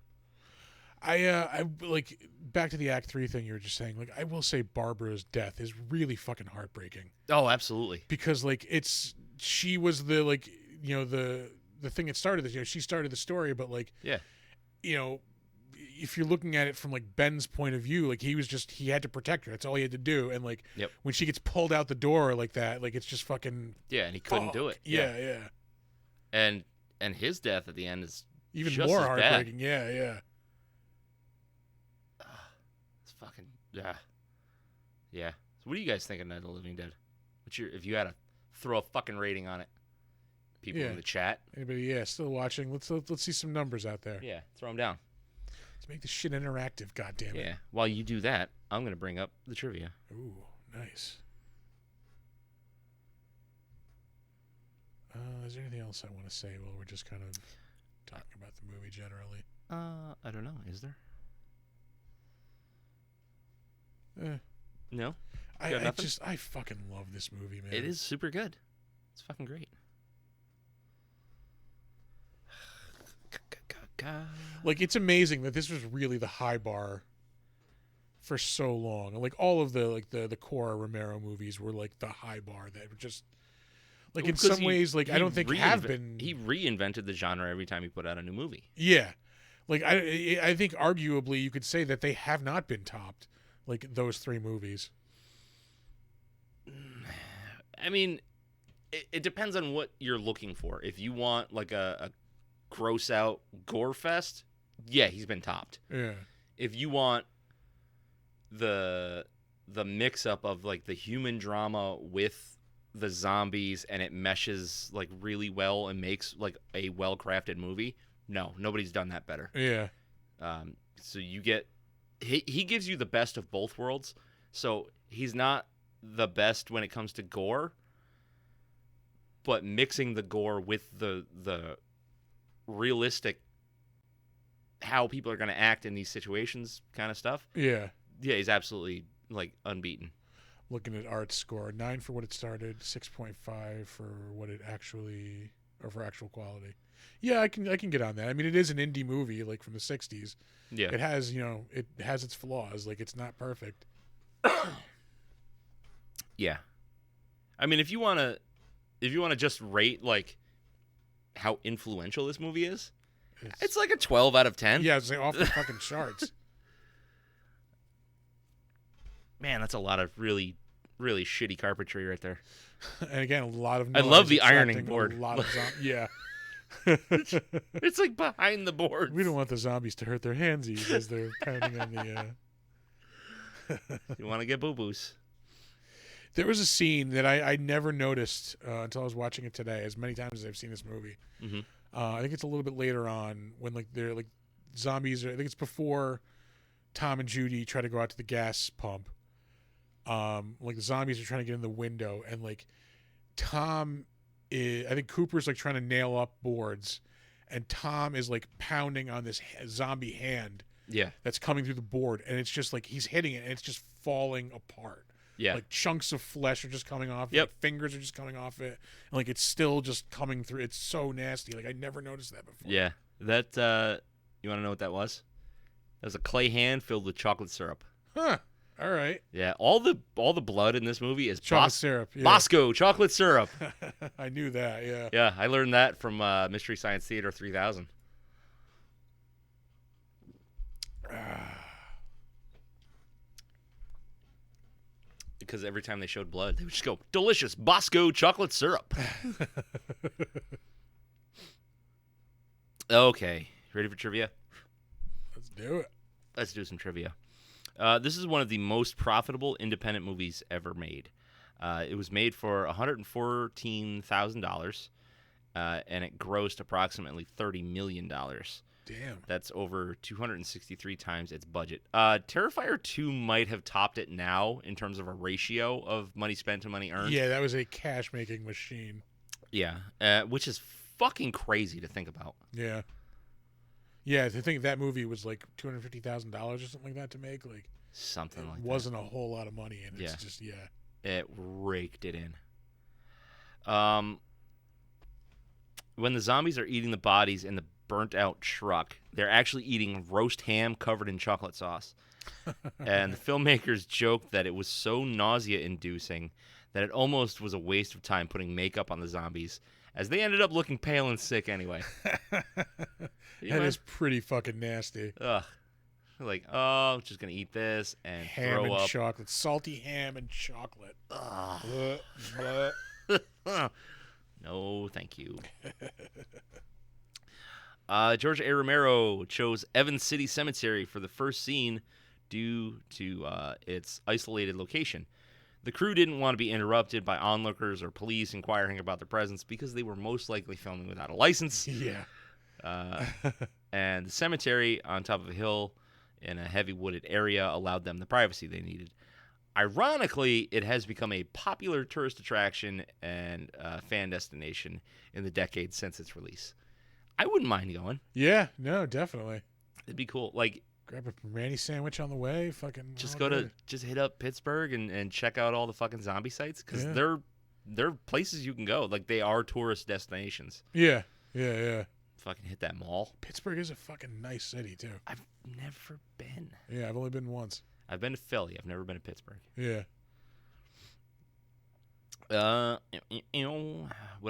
I like, back to the Act 3 thing you were just saying. Like, I will say Barbara's death is really fucking heartbreaking. Oh, absolutely. Because like she was the, like, the thing that started this. She started the story, but like, yeah, if you're looking at it from like Ben's point of view, like, he had to protect her. That's all he had to do. And like, when she gets pulled out the door like that, like, it's just fucking, and he couldn't do it. Yeah. And his death at the end is even just more as heartbreaking. Bad. Yeah. It's fucking yeah. So what do you guys think of Night of the Living Dead? If you had to throw a fucking rating on it? People in the chat. Anybody? Still watching? Let's see some numbers out there. Yeah, throw them down. Let's make this shit interactive. God damn it. Yeah. While you do that, I'm gonna bring up the trivia. Ooh, nice. Is there anything else I want to say while we're just kind of talking about the movie generally? I don't know. Is there? No. I fucking love this movie, man. It is super good. It's fucking great. Like, it's amazing that this was really the high bar for so long. Like, all of the core Romero movies were like the high bar that were just, like, in some ways, like, I don't think have been. He reinvented the genre every time he put out a new movie. Yeah. Like, I think arguably you could say that they have not been topped, like, those 3 movies. I mean, it depends on what you're looking for. If you want like a gross out gore fest, yeah, he's been topped. Yeah. If you want the mix up of like the human drama with the zombies and it meshes like really well and makes like a well crafted movie, no, nobody's done that better. Yeah. So you get he gives you the best of both worlds. So he's not the best when it comes to gore, but mixing the gore with the realistic how people are going to act in these situations kind of stuff. Yeah. Yeah, he's absolutely like unbeaten. Looking at Art's score, 9 for what it started, 6.5 for what it actually, or for actual quality. Yeah, I can get on that. I mean, it is an indie movie, like from the '60s. Yeah, It has, it has its flaws. Like, it's not perfect. yeah. I mean, if you wanna just rate like how influential this movie is, it's like a 12 out of 10. Yeah, it's like off the fucking charts. Man, that's a lot of really, really shitty carpentry right there. And again, a lot of I love the ironing board. A lot of yeah. It's like behind the board. We don't want the zombies to hurt their handsies as they're pounding on the. You want to get boo-boos. There was a scene that I never noticed until I was watching it today, as many times as I've seen this movie. Mm-hmm. I think it's a little bit later on when like they're like zombies. I think it's before Tom and Judy try to go out to the gas pump. Like the zombies are trying to get in the window, and like I think Cooper's like trying to nail up boards, and Tom is like pounding on this zombie hand. Yeah, that's coming through the board, and it's just like he's hitting it, and it's just falling apart. Yeah, like chunks of flesh are just coming off. Yep, like fingers are just coming off it, and like it's still just coming through. It's so nasty. Like I never noticed that before. Yeah, that you want to know what that was? That was a clay hand filled with chocolate syrup. Huh. All right. Yeah, all the blood in this movie is chocolate syrup. Yeah. Bosco chocolate syrup. I knew that. Yeah. Yeah, I learned that from Mystery Science Theater 3000. Because every time they showed blood, they would just go, delicious Bosco chocolate syrup. Okay, ready for trivia? Let's do it. Let's do some trivia. This is one of the most profitable independent movies ever made. It was made for $114,000, and it grossed approximately $30 million. Damn. That's over 263 times its budget. Terrifier 2 might have topped it now in terms of a ratio of money spent to money earned. Yeah, that was a cash-making machine. Yeah, which is fucking crazy to think about. Yeah. Yeah, to think that movie was like $250,000 or something like that to make. Like something like that. It wasn't a whole lot of money, and it's just, It raked it in. When the zombies are eating the bodies in the burnt-out truck, they're actually eating roast ham covered in chocolate sauce. And the filmmakers joked that it was so nausea-inducing that it almost was a waste of time putting makeup on the zombies, as they ended up looking pale and sick anyway. That is pretty fucking nasty. Ugh. Like, oh, I'm just going to eat this and ham throw and up. Chocolate. Salty ham and chocolate. Ugh. No, thank you. George A. Romero chose Evans City Cemetery for the first scene due to its isolated location. The crew didn't want to be interrupted by onlookers or police inquiring about their presence because they were most likely filming without a license. Yeah. And the cemetery on top of a hill in a heavy wooded area allowed them the privacy they needed. Ironically, it has become a popular tourist attraction and fan destination in the decades since its release. I wouldn't mind going. Yeah, no, definitely. It'd be cool. Like, grab a Randy sandwich on the way. Fucking just just hit up Pittsburgh and check out all the fucking zombie sites because they're places you can go. Like, they are tourist destinations. Yeah. Fucking hit that mall. Pittsburgh is a fucking nice city too. I've never been. Yeah, I've only been once. I've been to Philly. I've never been to Pittsburgh. Yeah. What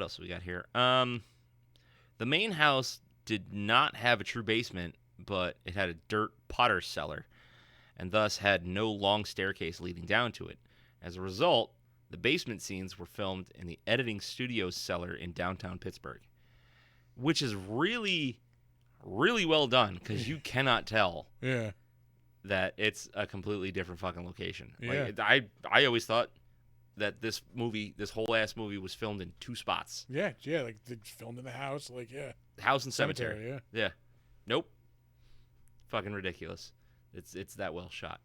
else do we got here? The main house did not have a true basement, but it had a dirt potter's cellar, and thus had no long staircase leading down to it. As a result, the basement scenes were filmed in the editing studio's cellar in downtown Pittsburgh, which is really, really well done because you cannot tell. Yeah. That it's a completely different fucking location. Yeah. Like, I always thought that this whole ass movie was filmed in two spots. Yeah, like they filmed in the house, like house and cemetery. Yeah. Nope. Fucking ridiculous. It's that well shot.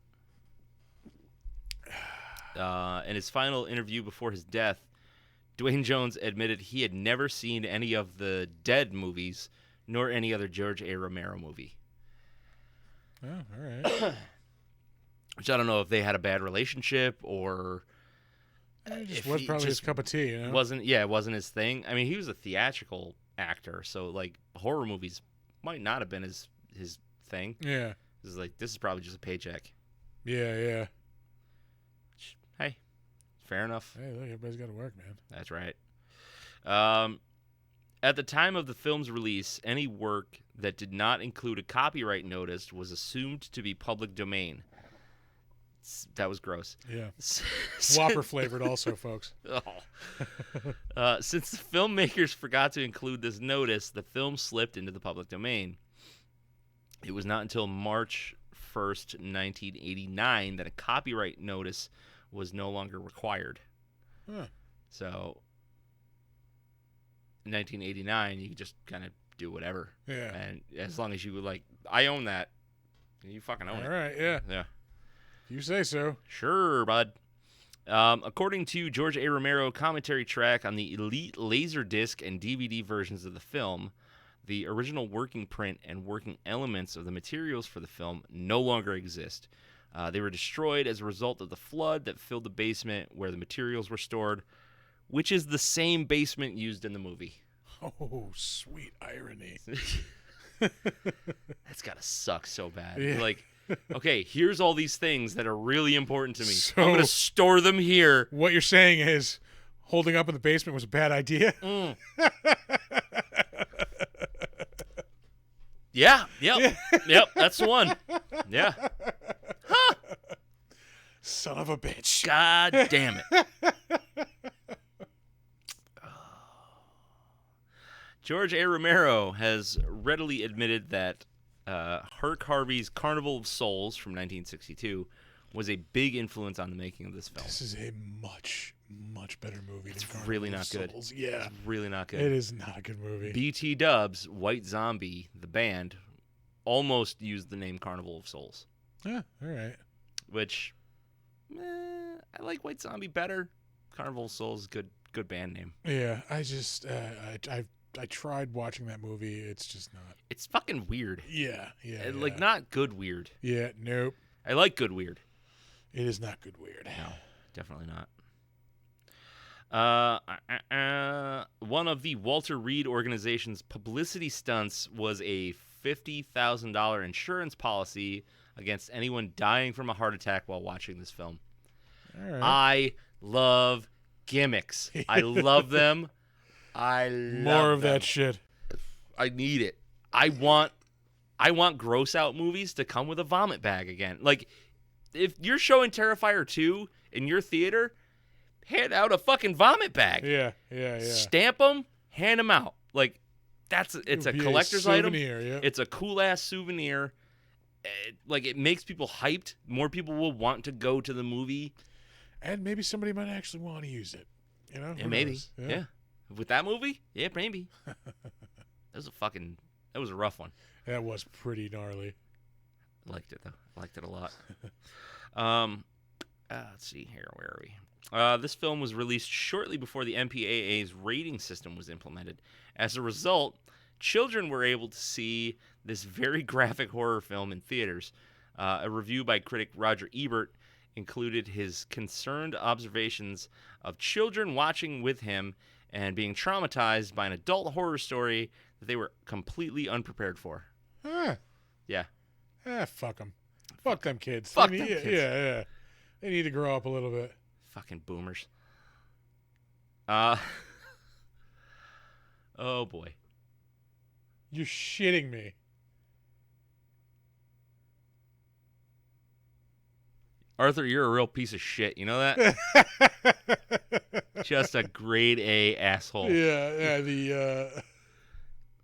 In his final interview before his death, Duane Jones admitted he had never seen any of the Dead movies, nor any other George A. Romero movie. Oh, all right. which I don't know if they had a bad relationship or it just was probably his cup of tea. You know? It wasn't his thing. I mean, he was a theatrical actor, so like horror movies might not have been his thing. Yeah. This is probably just a paycheck. Yeah. Hey, fair enough. Hey, look, everybody's got to work, man. That's right. At the time of the film's release, any work that did not include a copyright notice was assumed to be public domain. That was gross. Yeah. Whopper flavored also, folks. Since the filmmakers forgot to include this notice, the film slipped into the public domain. It was not until March 1st, 1989 that a copyright notice was no longer required. Huh. So, in 1989, you could just kind of do whatever. Yeah. And as long as you were I own that, you fucking own it. All right, yeah. Yeah. You say so. Sure, bud. According to George A. Romero commentary track on the Elite Laserdisc and DVD versions of the film, the original working print and working elements of the materials for the film no longer exist. They were destroyed as a result of the flood that filled the basement where the materials were stored, which is the same basement used in the movie. Oh, sweet irony. That's gotta suck so bad. Yeah. Okay, here's all these things that are really important to me. So, I'm going to store them here. What you're saying is holding up in the basement was a bad idea? Yeah, yep, that's the one. Yeah. Huh. Son of a bitch. God damn it. George A. Romero has readily admitted that Herc Harvey's Carnival of Souls from 1962 was a big influence on the making of this film. This is a much, much better movie. It's really not good. Yeah. It's really not good. It is not a good movie. BT Dubs, White Zombie, the band, almost used the name Carnival of Souls. Yeah, all right. Which, I like White Zombie better. Carnival of Souls is good band name. Yeah, I just, I tried watching that movie. It's just not. It's fucking weird. Yeah. Not good weird. Yeah, nope. I like good weird. It is not good weird. No, definitely not. One of the Walter Reed organization's publicity stunts was a $50,000 insurance policy against anyone dying from a heart attack while watching this film. All right. I love gimmicks. I love them. More of that shit. I need it. I want gross out movies to come with a vomit bag again. If you're showing Terrifier 2 in your theater, hand out a fucking vomit bag. Yeah. Stamp them, hand them out. It's a collector's item. Yeah. It's a cool ass souvenir. It makes people hyped. More people will want to go to the movie. And maybe somebody might actually want to use it. You know? Yeah, maybe. Yeah. With that movie? Yeah, maybe. That was a rough one. That was pretty gnarly. I liked it, though. I liked it a lot. Let's see here. Where are we? This film was released shortly before the MPAA's rating system was implemented. As a result, children were able to see this very graphic horror film in theaters. A review by critic Roger Ebert included his concerned observations of children watching with him and being traumatized by an adult horror story that they were completely unprepared for. Huh. Yeah. Fuck them. Fuck them kids. Fuck them kids. Yeah. They need to grow up a little bit. Fucking boomers. Oh, boy. You're shitting me. Arthur, you're a real piece of shit. You know that? Just a grade A asshole. Yeah.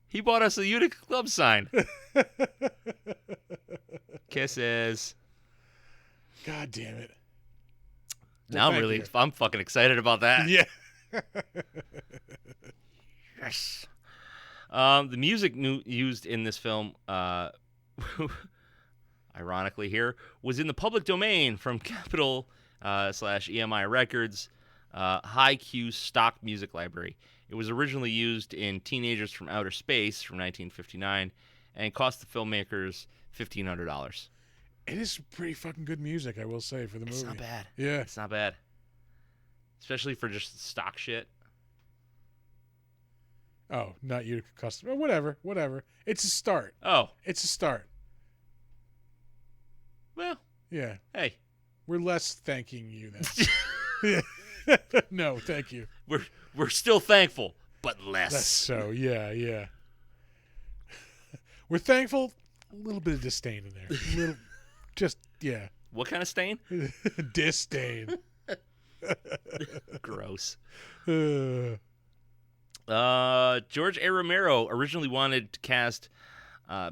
He bought us a Utica Club sign. Kisses. God damn it. Now I'm fucking excited about that. Yeah. Yes. The music used in this film, ironically here, was in the public domain from Capitol /EMI Records High Q stock music library. It was originally used in Teenagers from Outer Space from 1959 and cost the filmmakers $1,500. It is pretty fucking good music, I will say, for the movie. It's not bad. Yeah. It's not bad. Especially for just stock shit. Oh, not Utica Custom. Oh, whatever. It's a start. Oh. It's a start. Well. Yeah. Hey. We're less thanking you then. No, thank you. We're still thankful, but less. Less so, yeah. We're thankful. A little bit of disdain in there. A little, just, yeah. What kind of stain? Disdain. Gross. Uh, George A. Romero originally wanted to cast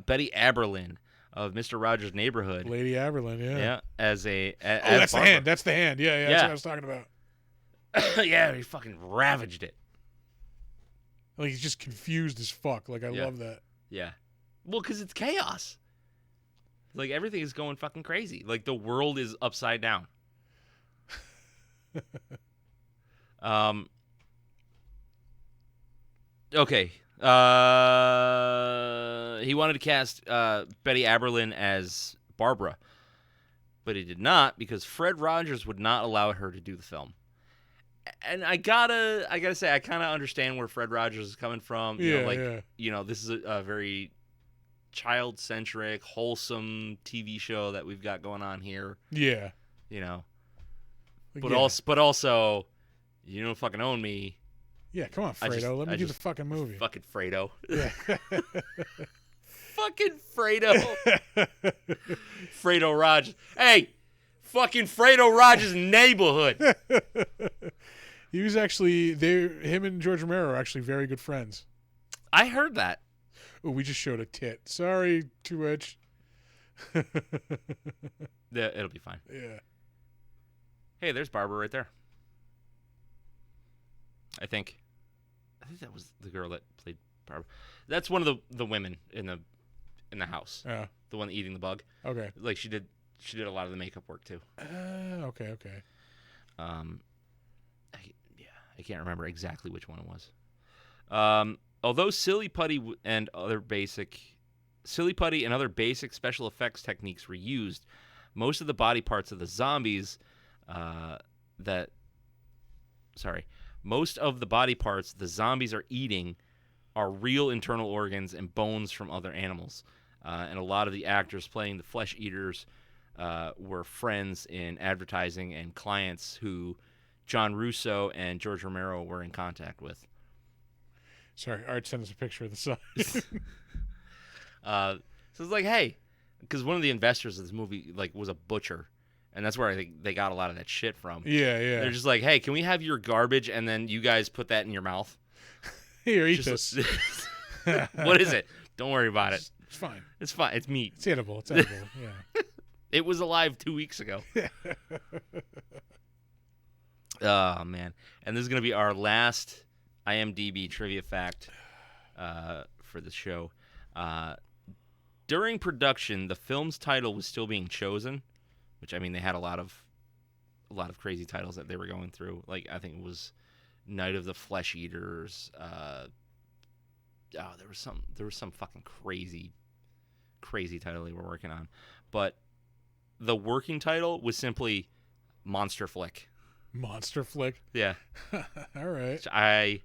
Betty Aberlin of Mr. Rogers' Neighborhood. Lady Aberlin, yeah. Yeah, as a as that's Barbara. the hand. That's the hand. Yeah, that's what I was talking about. Yeah, he fucking ravaged it. Like, he's just confused as fuck. Like, I love that. Yeah. Well, because it's chaos. Like, everything is going fucking crazy. Like, the world is upside down. Okay. He wanted to cast Betty Aberlin as Barbara, but he did not because Fred Rogers would not allow her to do the film. And I gotta say, I kind of understand where Fred Rogers is coming from. You know, this is a very child-centric, wholesome TV show that we've got going on here. Yeah. You know, but also, you don't fucking own me. Yeah, come on, Fredo. Let me do the fucking movie. Fucking Fredo. Yeah. Fucking Fredo. Fredo Rogers. Hey, fucking Fredo Rogers' Neighborhood. He was actually there. Him and George Romero are actually very good friends. I heard that. Oh, we just showed a tit. Sorry, Too Edge. Yeah, it'll be fine. Yeah. Hey, there's Barbara right there. I think that was the girl that played Barbara. That's one of the women in the house. Yeah. The one eating the bug. Okay. Like she did a lot of the makeup work too. Okay. I can't remember exactly which one it was. Although silly putty and other basic special effects techniques were used, most of the body parts of the zombies most of the body parts the zombies are eating are real internal organs and bones from other animals. And a lot of the actors playing the flesh eaters were friends in advertising and clients who John Russo and George Romero were in contact with. Sorry, Art sent us a picture of the sign. So it's like, hey, because one of the investors of this movie was a butcher, and that's where I think they got a lot of that shit from. Yeah. They're just like, hey, can we have your garbage and then you guys put that in your mouth? Here, eat this. What is it? Don't worry about it. It's fine. It's fine. It's meat. It's edible. Yeah. It was alive 2 weeks ago. Oh, man. And this is going to be our last IMDb trivia fact for the show. During production, the film's title was still being chosen, which, I mean, they had a lot of crazy titles that they were going through. Like, I think it was Night of the Flesh Eaters. There was some fucking crazy title they were working on. But the working title was simply Monster Flick. Monster Flick? Yeah. All right. Which I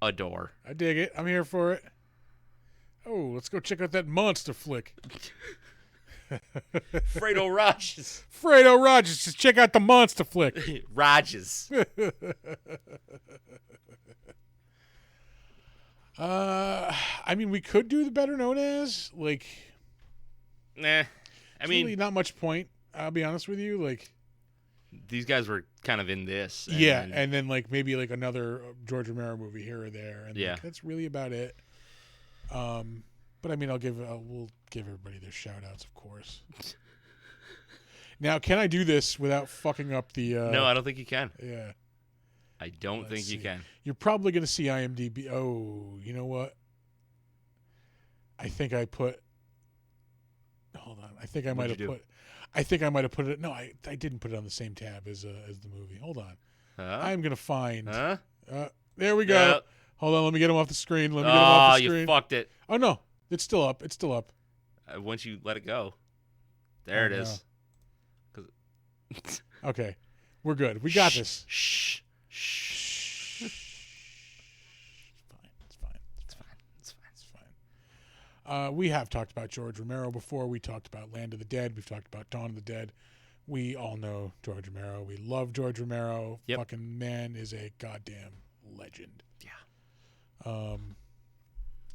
adore. I dig it. I'm here for it. Oh, let's go check out that Monster Flick. Fredo Rogers. Fredo Rogers. Just check out the Monster Flick. Rogers. I mean, we could do the better known as. Nah. I mean, really not much point. I'll be honest with you. These guys were kind of in this. And then maybe another George Romero movie here or there. And that's really about it. But I mean, we'll give everybody their shout outs, of course. Now, can I do this without fucking up the... No, I don't think you can. Yeah. I don't think you can. You're probably going to see IMDb. Oh, you know what? I think I put... Hold on. I think I might have put it... No, I didn't put it on the same tab as the movie. Hold on. I'm going to find... there we go. Yep. Hold on. Let me get him off the screen. You fucked it. Oh, no. It's still up. Once you let it go. There it is. Okay. We're good. We got this. Shh. It's fine. We have talked about George Romero before. We talked about Land of the Dead. We've talked about Dawn of the Dead. We all know George Romero. We love George Romero. Yep. Fucking man is a goddamn legend. Yeah.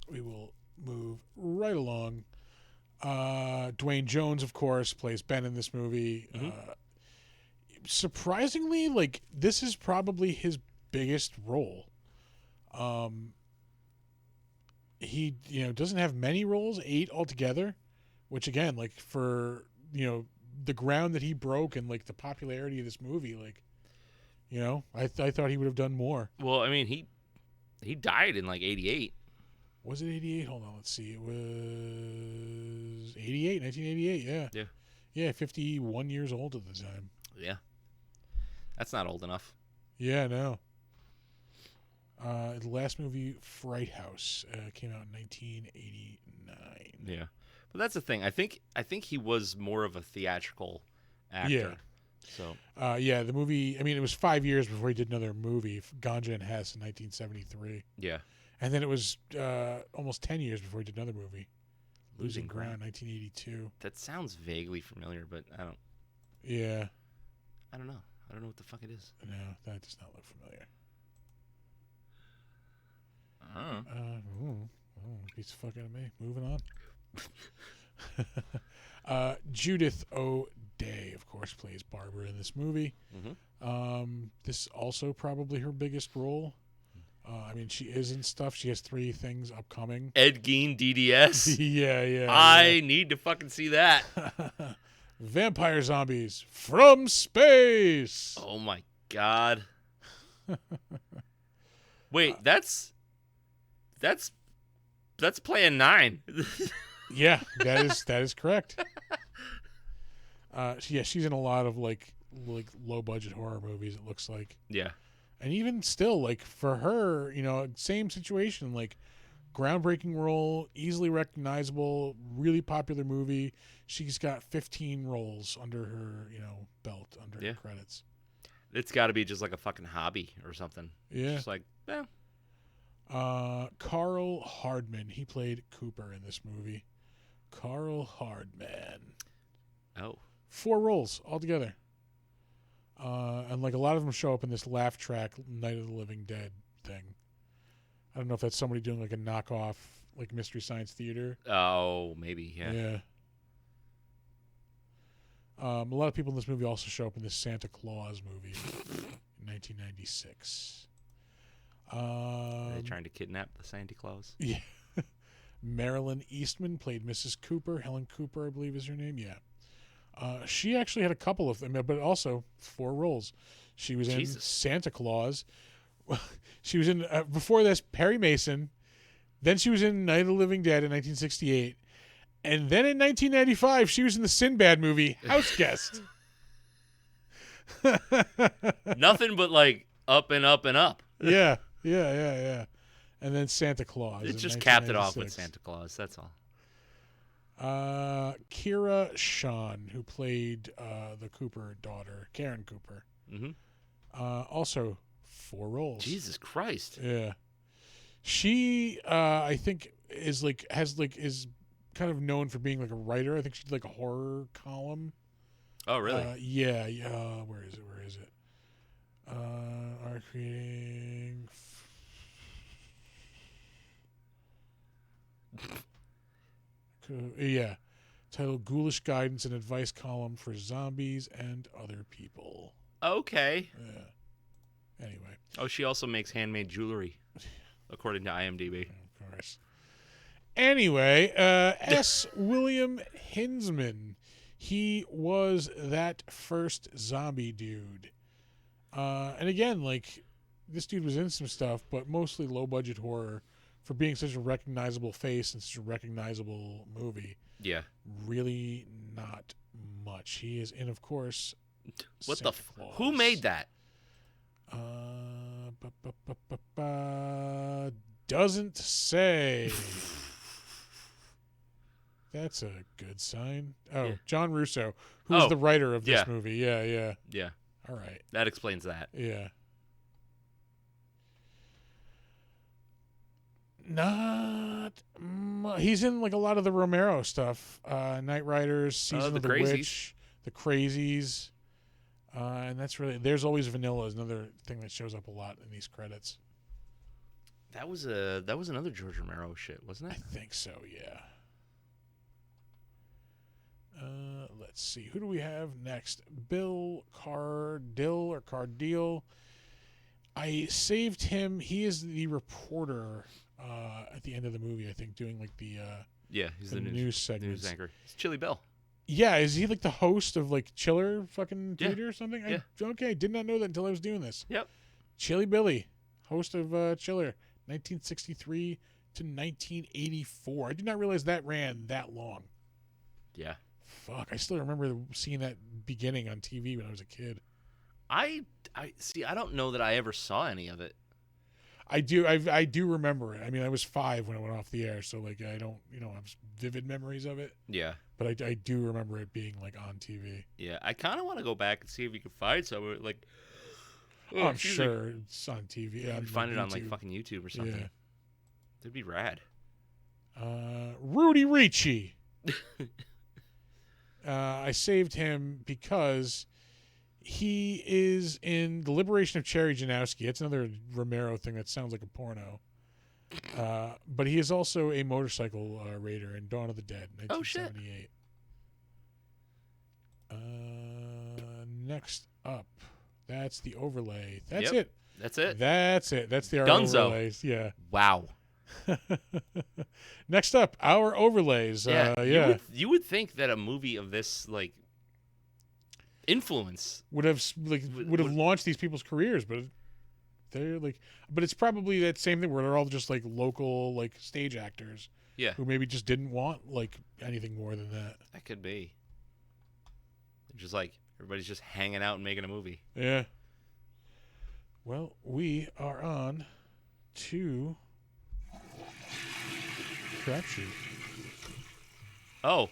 We will move right along. Dwayne Jones, of course, plays Ben in this movie. Mm-hmm. Surprisingly, like, this is probably his biggest role. He, doesn't have many roles, 8 altogether, which again, like, for, the ground that he broke and like the popularity of this movie, like, I thought he would have done more. Well, I mean, he died in like 88. Was it 88? Hold on, let's see. It was 88, 1988, yeah. Yeah. Yeah, 51 years old at the time. Yeah. That's not old enough. Yeah, no. The last movie, Fright House, came out in 1989. Yeah. But that's the thing. I think he was more of a theatrical actor. Yeah. So. Yeah, the movie. I mean, it was 5 years before he did another movie, Ganja and Hess, in 1973. Yeah. And then it was almost 10 years before he did another movie, Losing Ground, 1982. That sounds vaguely familiar, but I don't. Yeah. I don't know. I don't know what the fuck it is. No, that does not look familiar. Beats the fuck out of me. Moving on. Judith O'Dea, of course, plays Barbara in this movie. Mm-hmm. This also probably her biggest role. I mean, she is in stuff. She has 3 things upcoming. Ed Gein DDS. Yeah. I need to fucking see that. Vampire Zombies from Space. Oh my god. Wait, that's Plan 9. Yeah, that is correct. She's in a lot of like low budget horror movies, it looks like. Yeah. And even still, like, for her, same situation, like, groundbreaking role, easily recognizable, really popular movie. She's got 15 roles under her, belt, under her credits. It's got to be just like a fucking hobby or something. Yeah. Just like, Carl Hardman, he played Cooper in this movie. Carl Hardman. Oh. 4 roles altogether. And like a lot of them show up in this laugh track Night of the Living Dead thing. I don't know if that's somebody doing like a knockoff like Mystery Science Theater. Oh, maybe, yeah. Yeah. A lot of people in this movie also show up in this Santa Claus movie in 1996. Are they trying to kidnap the Santa Claus? Yeah. Marilyn Eastman played Mrs. Cooper. Helen Cooper, I believe, is her name. Yeah. She actually had a couple of them, but also 4 roles. She was in Santa Claus. She was in, before this, Perry Mason. Then she was in Night of the Living Dead in 1968. And then in 1995, she was in the Sinbad movie, House Guest. Nothing but like up and up and up. Yeah. And then Santa Claus. It just capped it off with Santa Claus, that's all. Kira Shawn, who played the Cooper daughter, Karen Cooper. Mm-hmm. Also 4 roles. Jesus Christ. Yeah. She, I think, is kind of known for being like a writer. I think she did like a horror column. Oh, really? Yeah. Where is it? Are creating. Yeah. Titled Ghoulish Guidance and Advice Column for Zombies and Other People. Okay. Yeah. Anyway. Oh, she also makes handmade jewelry, according to IMDb. Of course. Anyway, S. William Hinsman. He was that first zombie dude. And again, like, this dude was in some stuff, but mostly low-budget horror for being such a recognizable face and such a recognizable movie. Yeah. Really not much. He is in, of course, what Santa the Claus. Who made that? Doesn't say. That's a good sign. Oh, yeah. John Russo, who's the writer of this movie. Yeah. All right. That explains that. Yeah. Not. He's in like a lot of the Romero stuff. Knight Riders, Season of the Witch, The Crazies. And that's really. There's Always Vanilla is another thing that shows up a lot in these credits. That was another George Romero shit, wasn't it? I think so, yeah. Let's see. Who do we have next? Bill Cardille. I saved him. He is the reporter at the end of the movie, I think, doing like the he's the news segments. News anchor. It's Chili Bell. Yeah, is he like the host of like Chiller fucking theater or something? Yeah. Okay, did not know that until I was doing this. Yep. Chili Billy, host of Chiller, 1963 to 1984. I did not realize that ran that long. Yeah. Fuck, I still remember seeing that beginning on TV when I was a kid. I see. I don't know that I ever saw any of it. I do remember it. I mean, I was 5 when it went off the air, so like I don't, have vivid memories of it. Yeah. But I do remember it being like on TV. Yeah, I kind of want to go back and see if you can find some of it. Like, I'm sure it's on TV. Yeah, find it on like fucking YouTube or something. Yeah. That'd be rad. Rudy Ricci. I saved him because he is in The Liberation of Cherry Janowski. It's another Romero thing that sounds like a porno. But he is also a motorcycle raider in Dawn of the Dead, 1978. Next up, that's the overlay. That's it. That's it. That's it. That's the Gunzo. overlays. Yeah. Wow. Next up, our overlays. Yeah. You would think that a movie of this like influence would have launched these people's careers, but it's probably that same thing where they're all just like local like stage actors. Yeah. Who maybe just didn't want like anything more than that. That could be. Just like everybody's just hanging out and making a movie. Yeah. Well, we are on to Crapshoot. Oh,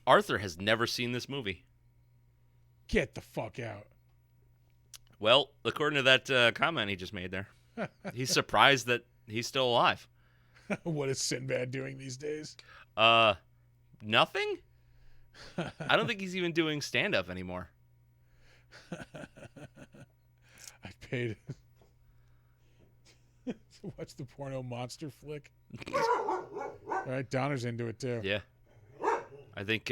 Arthur has never seen this movie. Get the fuck out. Well, according to that comment he just made there, he's surprised that he's still alive. What is Sinbad doing these days? Nothing? I don't think he's even doing stand-up anymore. I paid to watch the porno monster flick. All right, Donner's into it too. Yeah. I think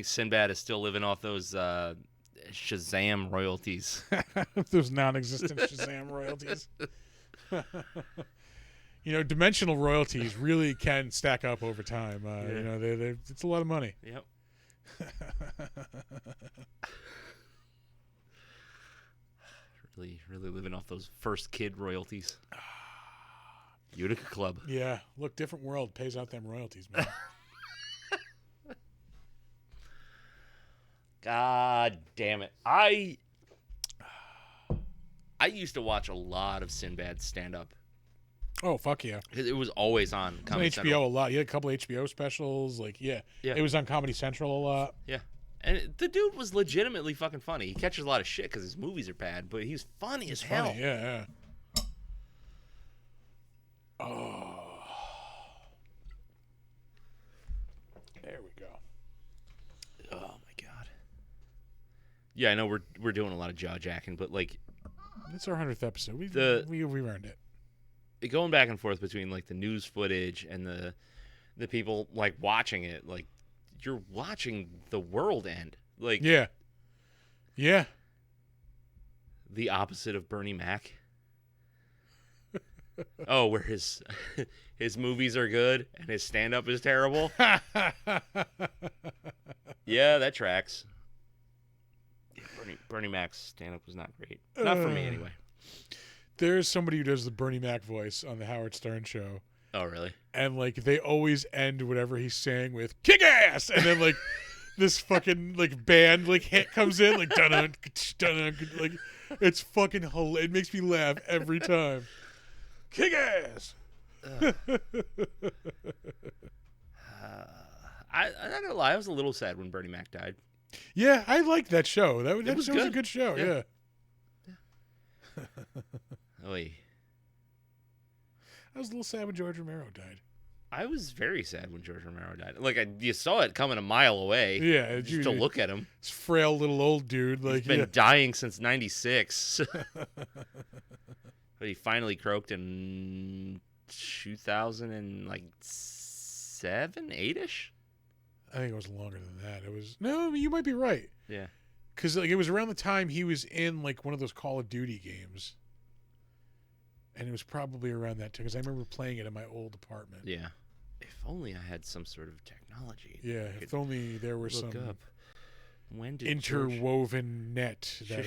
Sinbad is still living off those Shazam royalties. Those non-existent Shazam royalties. Dimensional royalties really can stack up over time. It's a lot of money. Yep. Really living off those first kid royalties. Utica Club. Yeah, look, different world pays out them royalties, man. God damn it. I used to watch a lot of Sinbad stand-up. Oh, fuck yeah. It was always on Comedy HBO Central. a lot. You had a couple HBO specials. Yeah. It was on Comedy Central a lot. Yeah. And the dude was legitimately fucking funny. He catches a lot of shit because his movies are bad, but he's funny as hell. Funny. Yeah. Oh. There we go. Oh, my God. Yeah, I know we're doing a lot of jaw-jacking, but, like... It's our 100th episode. We earned it. Going back and forth between, like, the news footage and the people, like, watching it, like, you're watching the world end. Like... Yeah. Yeah. The opposite of Bernie Mac. Oh, where his movies are good and his stand-up is terrible? Yeah, that tracks. Bernie Mac's stand-up was not great. Not for me, anyway. There's somebody who does the Bernie Mac voice on the Howard Stern show. Oh, really? And, like, they always end whatever he's saying with, kick ass! And then, like, this fucking, like, band, like, hit comes in, like, dun-dun, dun-dun, like, it's fucking hilarious. It makes me laugh every time. Kick ass! I'm not gonna lie, I was a little sad when Bernie Mac died. Yeah, I liked that show. That was show was a good show. Yeah. Oy. I was a little sad when George Romero died. I was very sad when George Romero died. Like, you saw it coming a mile away. Yeah, just to look at him. This frail little old dude. Like, he's been dying since '96. But he finally croaked in 2007, 8-ish. I think it was longer than that. It was you might be right. Yeah, because like it was around the time he was in like one of those Call of Duty games, and it was probably around that time because I remember playing it in my old apartment. Yeah. If only I had some sort of technology. Yeah, if only there were some interwoven net that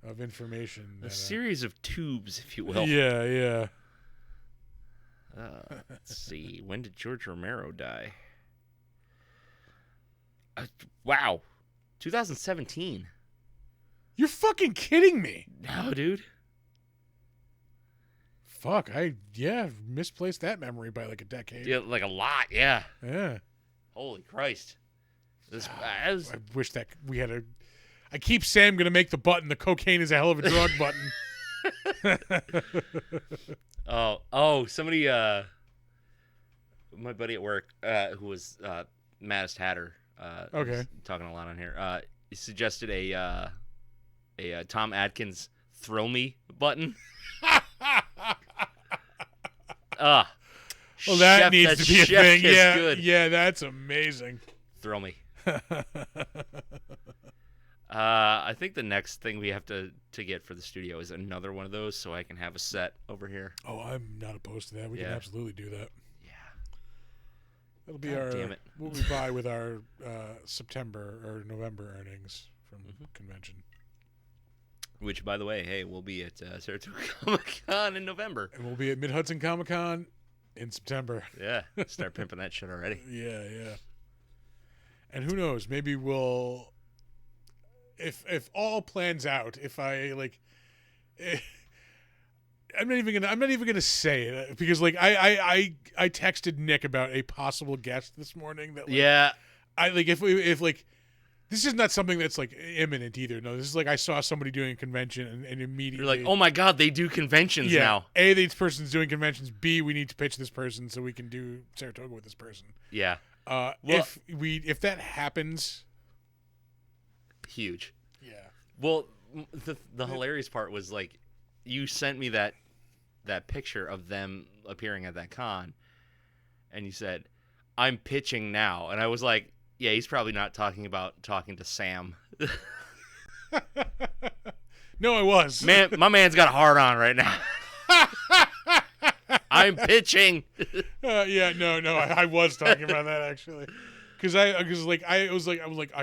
of information. A series of tubes, if you will. Yeah. Let's see. When did George Romero die? Wow. 2017. You're fucking kidding me. No, dude. Fuck, I misplaced that memory by like a decade. Yeah, like a lot, yeah. Yeah. Holy Christ. I wish that we had a... I keep saying I'm going to make the button. The cocaine is a hell of a drug button. Somebody, my buddy at work, who was Maddest Hatter, okay, talking a lot on here, he suggested a Tom Atkins throw me button. Well, that needs to be a thing. Yeah, good. Yeah, that's amazing. Throw me. I think the next thing we have to get for the studio is another one of those, so I can have a set over here. Oh, I'm not opposed to that. We can absolutely do that. Yeah. That'll be what we buy with our September or November earnings from convention. Which, by the way, hey, we'll be at Saratoga Comic-Con in November. And we'll be at Mid-Hudson Comic-Con in September. Yeah, start pimping that shit already. Yeah. And who knows, maybe we'll... If all plans out, if I, like... I'm not even gonna say it, because, like, I texted Nick about a possible guest this morning that, like... Yeah. I, like, if like... This is not something that's, like, imminent either. No, this is like I saw somebody doing a convention and immediately... You're like, oh my God, they do conventions now. A, this person's doing conventions. B, we need to pitch this person so we can do Saratoga with this person. Yeah. If that happens... Huge. Yeah. Well, the hilarious part was, like, you sent me that picture of them appearing at that con, and you said, I'm pitching now. And I was like... Yeah, he's probably not talking to Sam. No, I was. Man, my man's got a hard on right now. I'm pitching. I was talking about that actually, because I was like, I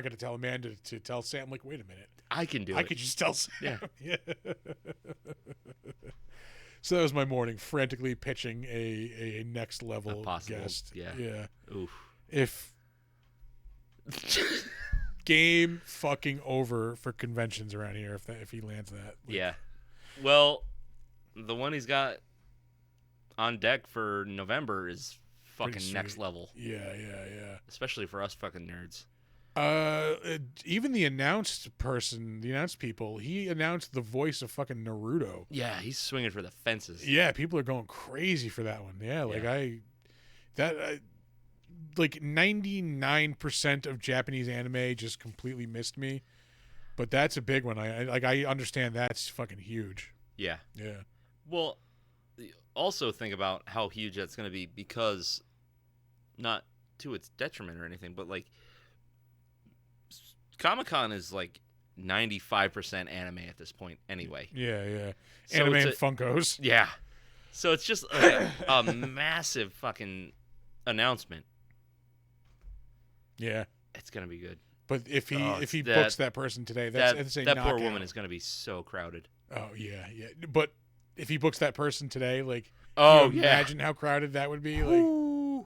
got to tell Amanda to tell Sam. I'm like, wait a minute, I can do it. I could just tell Sam. Yeah. So that was my morning, frantically pitching a next level guest. Yeah. Oof. If game fucking over for conventions around here if he lands that. Like, yeah. Well, the one he's got on deck for November is fucking next level. Yeah. Especially for us fucking nerds. Even the announced people, he announced the voice of fucking Naruto. Yeah, he's swinging for the fences. Yeah, people are going crazy for that one. Yeah, like like 99% of Japanese anime just completely missed me, but that's a big one. I understand that's fucking huge. Yeah. Well, also think about how huge that's going to be, because not to its detriment or anything, but like Comic-Con is like 95% anime at this point anyway. Yeah. So anime and Funkos. Yeah. So it's just like a massive fucking announcement. Yeah, it's gonna be good. But if he books that person today, that's a that knockout. poor woman is gonna be so crowded. Oh yeah. But if he books that person today, like, imagine how crowded that would be. Like,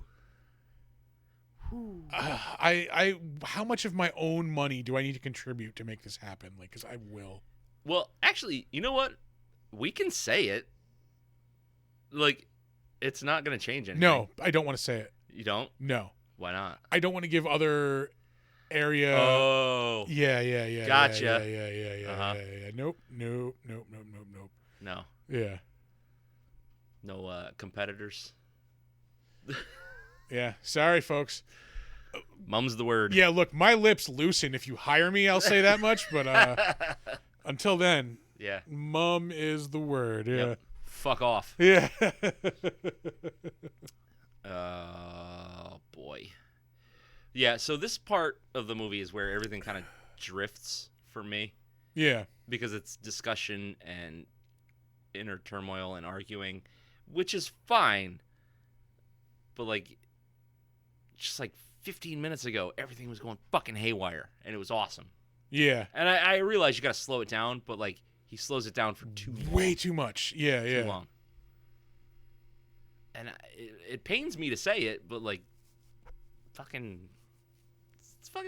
how much of my own money do I need to contribute to make this happen? Like, because I will. Well, actually, you know what? We can say it. Like, it's not gonna change anything. No, I don't want to say it. You don't? No. Why not? I don't want to give other area. Oh. Yeah. Gotcha. Yeah. Nope. No. Yeah. No competitors. Yeah. Sorry, folks. Mum's the word. Yeah, look, my lips loosen. If you hire me, I'll say that much. But until then, yeah, mum is the word. Yeah. Yep. Fuck off. Yeah. Oh, boy. Yeah, so this part of the movie is where everything kind of drifts for me. Yeah. Because it's discussion and inner turmoil and arguing, which is fine. But, like, just like 15 minutes ago, everything was going fucking haywire, and it was awesome. Yeah. And I realize you got to slow it down, but, like, he slows it down for too long. Way too much. Yeah. Too long. And it pains me to say it, but, like, it's fucking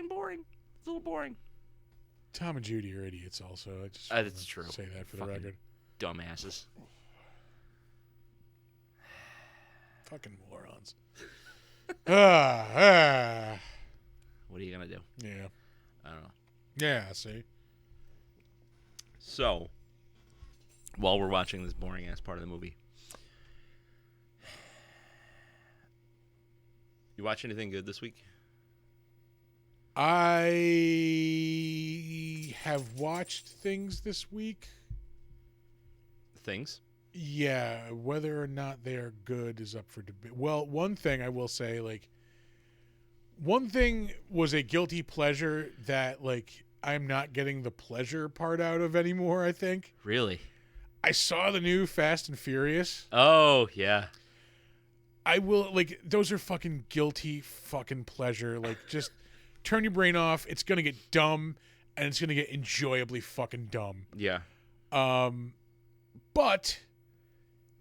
boring. It's a little boring. Tom and Judy are idiots also. I just that's true. Say that for the fucking record. Dumbasses. Fucking morons. What are you going to do? Yeah. I don't know. Yeah, see. So, while we're watching this boring-ass part of the movie, you watch anything good this week? I have watched things this week. Things? Yeah, whether or not they are good is up for debate. Well, one thing I will say, like, one thing was a guilty pleasure that, like, I'm not getting the pleasure part out of anymore, I think. Really? I saw the new Fast and Furious. Oh, yeah. I will, like, those are fucking guilty fucking pleasure. Like, just turn your brain off. It's going to get dumb, and it's going to get enjoyably fucking dumb. Yeah. But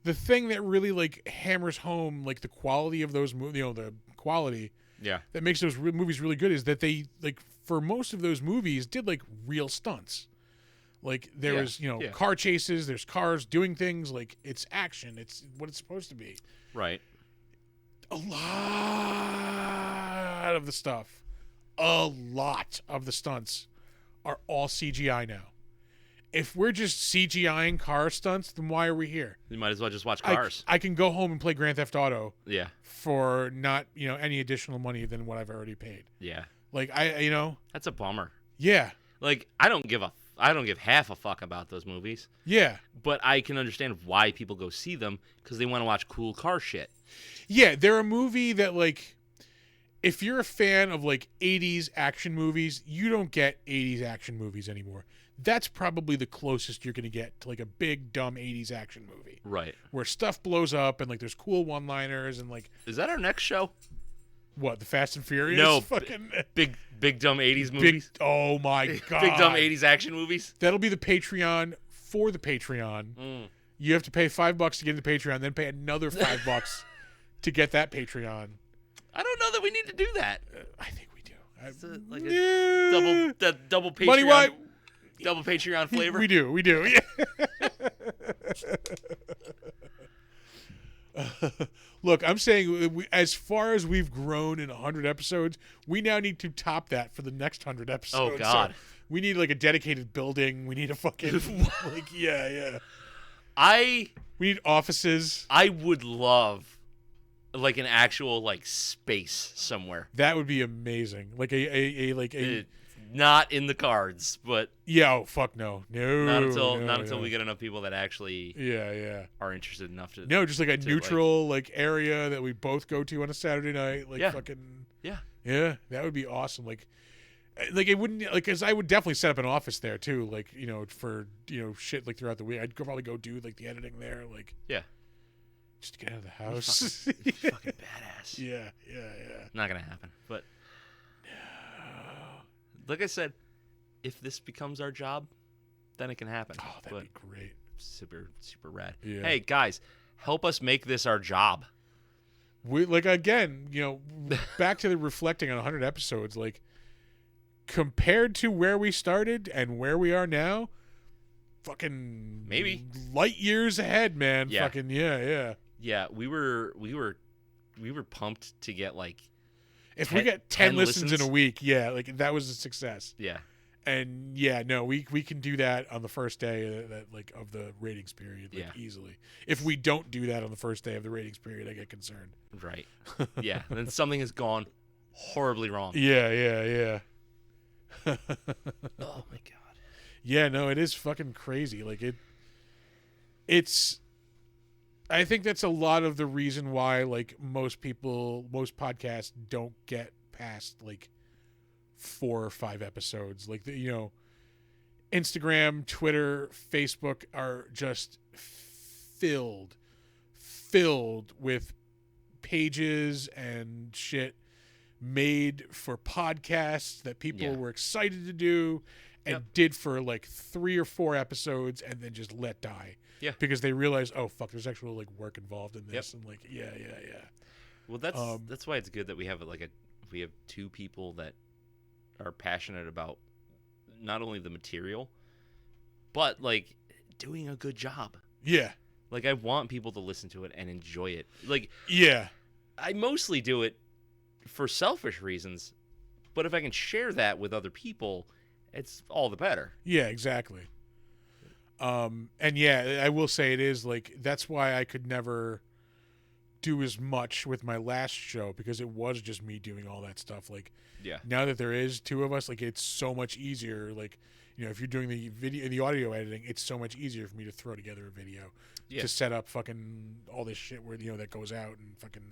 the thing that really, like, hammers home, like, the quality of those movies, you know, the quality that makes those movies really good is that they, like, for most of those movies did, like, real stunts. Like, there was, you know, car chases, there's cars doing things, like, it's action. It's what it's supposed to be. Right. A lot of the stuff, a lot of the stunts are all CGI now. If we're just CGIing car stunts, then why are we here? You might as well just watch Cars. I can go home and play Grand Theft Auto. Yeah. For not, you know, any additional money than what I've already paid. Yeah. Like, you know. That's a bummer. Yeah. Like, I don't give half a fuck about those movies. Yeah. But I can understand why people go see them, because they want to watch cool car shit. Yeah, they're a movie that, like, if you're a fan of, like, 80s action movies, you don't get 80s action movies anymore. That's probably the closest you're going to get to, like, a big, dumb 80s action movie. Right. Where stuff blows up and, like, there's cool one-liners and, like... Is that our next show? What, the Fast and Furious? No, fucking big dumb 80s movies? Oh, my God. Big dumb 80s action movies? That'll be the Patreon for the Patreon. You have to pay $5 to get into the Patreon, then pay another $5 to get that Patreon. I don't know that we need to do that. I think we do. Like a double Patreon. Money, why? Double Patreon flavor? We do. Yeah. Look, I'm saying as far as we've grown in 100 episodes, we now need to top that for the next 100 episodes. Oh, God. So we need, like, a dedicated building. We need a fucking, like, yeah. We need offices. I would love, like, an actual, like, space somewhere. That would be amazing. Like a not in the cards, but yeah. Oh, fuck no. Not until we get enough people that actually are interested enough to just like a neutral like area that we both go to on a Saturday night. Like fucking yeah. That would be awesome. Like it wouldn't like because I would definitely set up an office there too. Like for shit like throughout the week. I'd probably go do like the editing there. Like just to get out of the house. Fucking badass. Yeah. Not gonna happen, but. Like I said, if this becomes our job, then it can happen. Oh, that'd be great. Super, super rad. Yeah. Hey, guys, help us make this our job. We again, back to the reflecting on 100 episodes, like compared to where we started and where we are now, fucking maybe light years ahead, man. Yeah. Fucking yeah. Yeah, we were pumped to get like If we get 10 listens in a week, yeah, like that was a success. Yeah. And yeah, no, we can do that on the first day of the ratings period, easily. If we don't do that on the first day of the ratings period, I get concerned. Right. Yeah. And then something has gone horribly wrong. Yeah. Oh my God. Yeah, no, it is fucking crazy. Like it's. I think that's a lot of the reason why like most podcasts don't get past like 4 or 5 episodes. Like Instagram, Twitter, Facebook are just filled with pages and shit made for podcasts that people were excited to do and did for like 3 or 4 episodes and then just let die. Yeah. Because they realize, oh fuck, there's actual like work involved in this, and like yeah. Well, that's why it's good that we have we have 2 people that are passionate about not only the material, but like doing a good job. Yeah. Like I want people to listen to it and enjoy it. Like yeah, I mostly do it for selfish reasons, but if I can share that with other people, it's all the better. Yeah, exactly. And yeah, I will say it is like that's why I could never do as much with my last show, because it was just me doing all that stuff. Like now that there is 2 of us, like it's so much easier. Like if you're doing the audio editing, it's so much easier for me to throw together a video to set up fucking all this shit where that goes out and fucking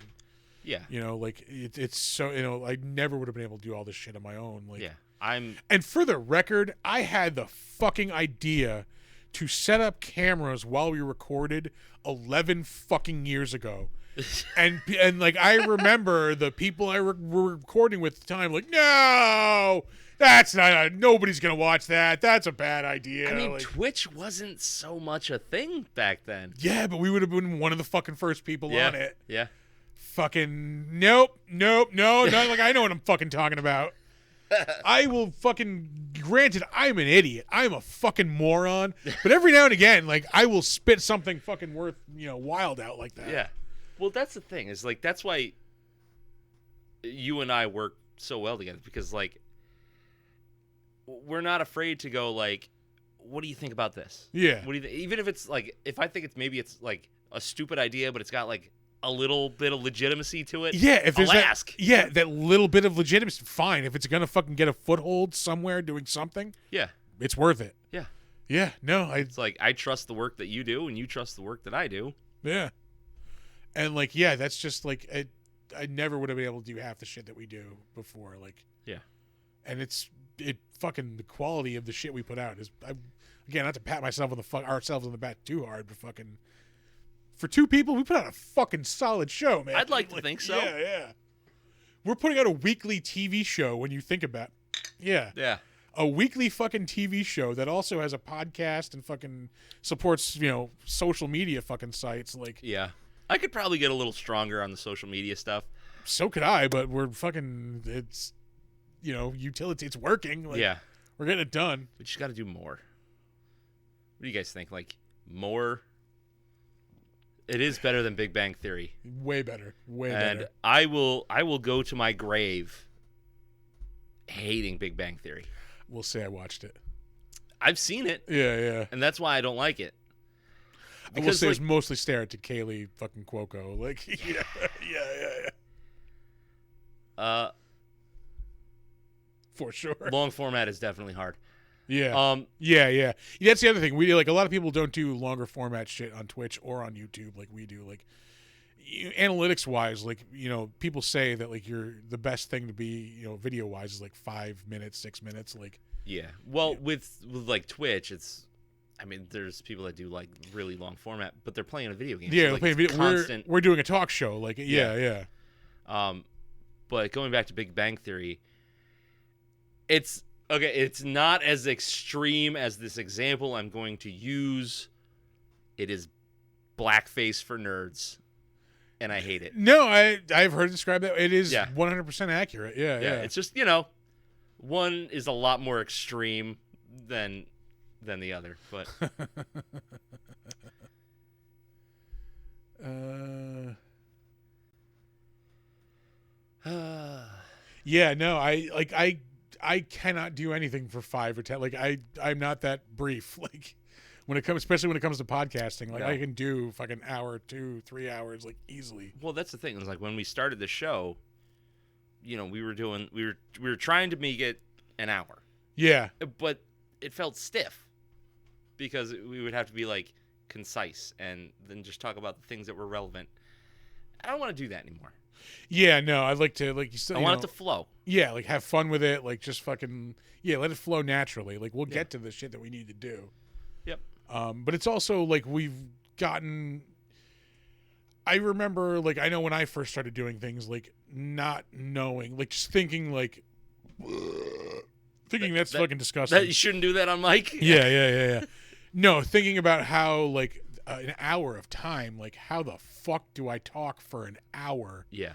like it's so I never would have been able to do all this shit on my own. Like and for the record, I had the fucking idea to set up cameras while we recorded 11 fucking years ago. and like I remember the people I were recording with at the time like, no, that's not nobody's gonna watch that, that's a bad idea. I mean, like, Twitch wasn't so much a thing back then. Yeah, but we would have been one of the fucking first people on it. Yeah. Fucking nope, not like I know what I'm fucking talking about. I will fucking, granted, I'm an idiot, I'm a fucking moron, but every now and again, like I will spit something fucking worth wild out like that. Yeah. Well, that's the thing, is like that's why you and I work so well together, because like we're not afraid to go like, what do you think about this? Yeah. What do you even if it's like, if I think it's like a stupid idea, but it's got like a little bit of legitimacy to it. Yeah, if there's that little bit of legitimacy, fine. If it's gonna fucking get a foothold somewhere doing something, it's worth it. Yeah. Yeah. No, it's like I trust the work that you do, and you trust the work that I do. Yeah. And like, yeah, that's just like I never would have been able to do half the shit that we do before. Like, and it fucking the quality of the shit we put out is, again, not to pat myself on ourselves on the back too hard, but fucking for 2 people, we put out a fucking solid show, man. I'd like to think so. Yeah. We're putting out a weekly TV show when you think about it. Yeah. A weekly fucking TV show that also has a podcast and fucking supports, social media fucking sites. Like, yeah. I could probably get a little stronger on the social media stuff. So could I, but we're fucking, it's, utility, it's working. Like, we're getting it done. We just got to do more. What do you guys think? Like, more? It is better than Big Bang Theory. Way better. Better. And I will go to my grave hating Big Bang Theory. We'll say I watched it. I've seen it. Yeah. And that's why I don't like it. Because I will say it's mostly stared to Kaylee fucking Cuoco. Like, yeah. For sure. Long format is definitely hard. Yeah. Yeah. That's the other thing. We like a lot of people don't do longer format shit on Twitch or on YouTube like we do. Like, analytics wise, like people say that like you're the best thing to be video wise is like 5 minutes, 6 minutes. Like, yeah. Well, with like Twitch, it's. I mean, there's people that do like really long format, but they're playing a video game. Yeah, so, like, playing video. Constant... We're doing a talk show. Like, yeah. But going back to Big Bang Theory, it's okay. It's not as extreme as this example I'm going to use. It is blackface for nerds, and I hate it. No, I've heard it described that it is 100% accurate. Yeah. It's just one is a lot more extreme than the other, but Yeah, no, I cannot do anything for 5 or 10. Like I'm not that brief. Like especially when it comes to podcasting, like I can do fucking hour, 2, 3 hours, like easily. Well, that's the thing. It's like when we started the show, we were trying to make it an hour. Yeah. But it felt stiff because we would have to be like concise and then just talk about the things that were relevant. I don't want to do that anymore. Yeah, no, I'd like to, like you said, I want it to flow. Yeah, like have fun with it, like just fucking, let it flow naturally. Like we'll get to the shit that we need to do. Yep. But it's also like I remember, like, I know when I first started doing things, like not knowing, like just thinking like, that's fucking disgusting. That you shouldn't do that on mic. Yeah. No, thinking about how like an hour of time, like how the fuck do I talk for an hour? Yeah.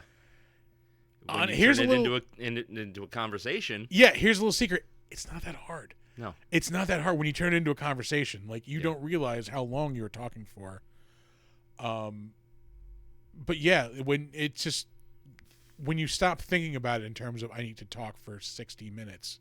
Here's into a conversation. Yeah, here's a little secret. It's not that hard. No. It's not that hard when you turn it into a conversation. Like you don't realize how long you were talking for. But yeah, when you stop thinking about it in terms of I need to talk for 60 minutes.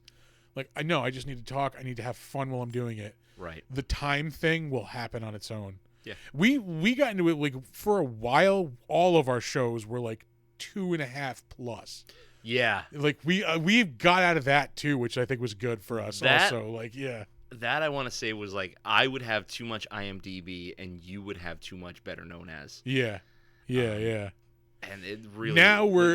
Like I know I just need to talk, I need to have fun while I'm doing it. Right. The time thing will happen on its own. Yeah. We got into it like for a while. All of our shows were like 2.5 plus. Yeah. Like we got out of that too, which I think was good for us. Also, like that I want to say was like I would have too much IMDb and you would have too much Better Known As. Yeah. And it really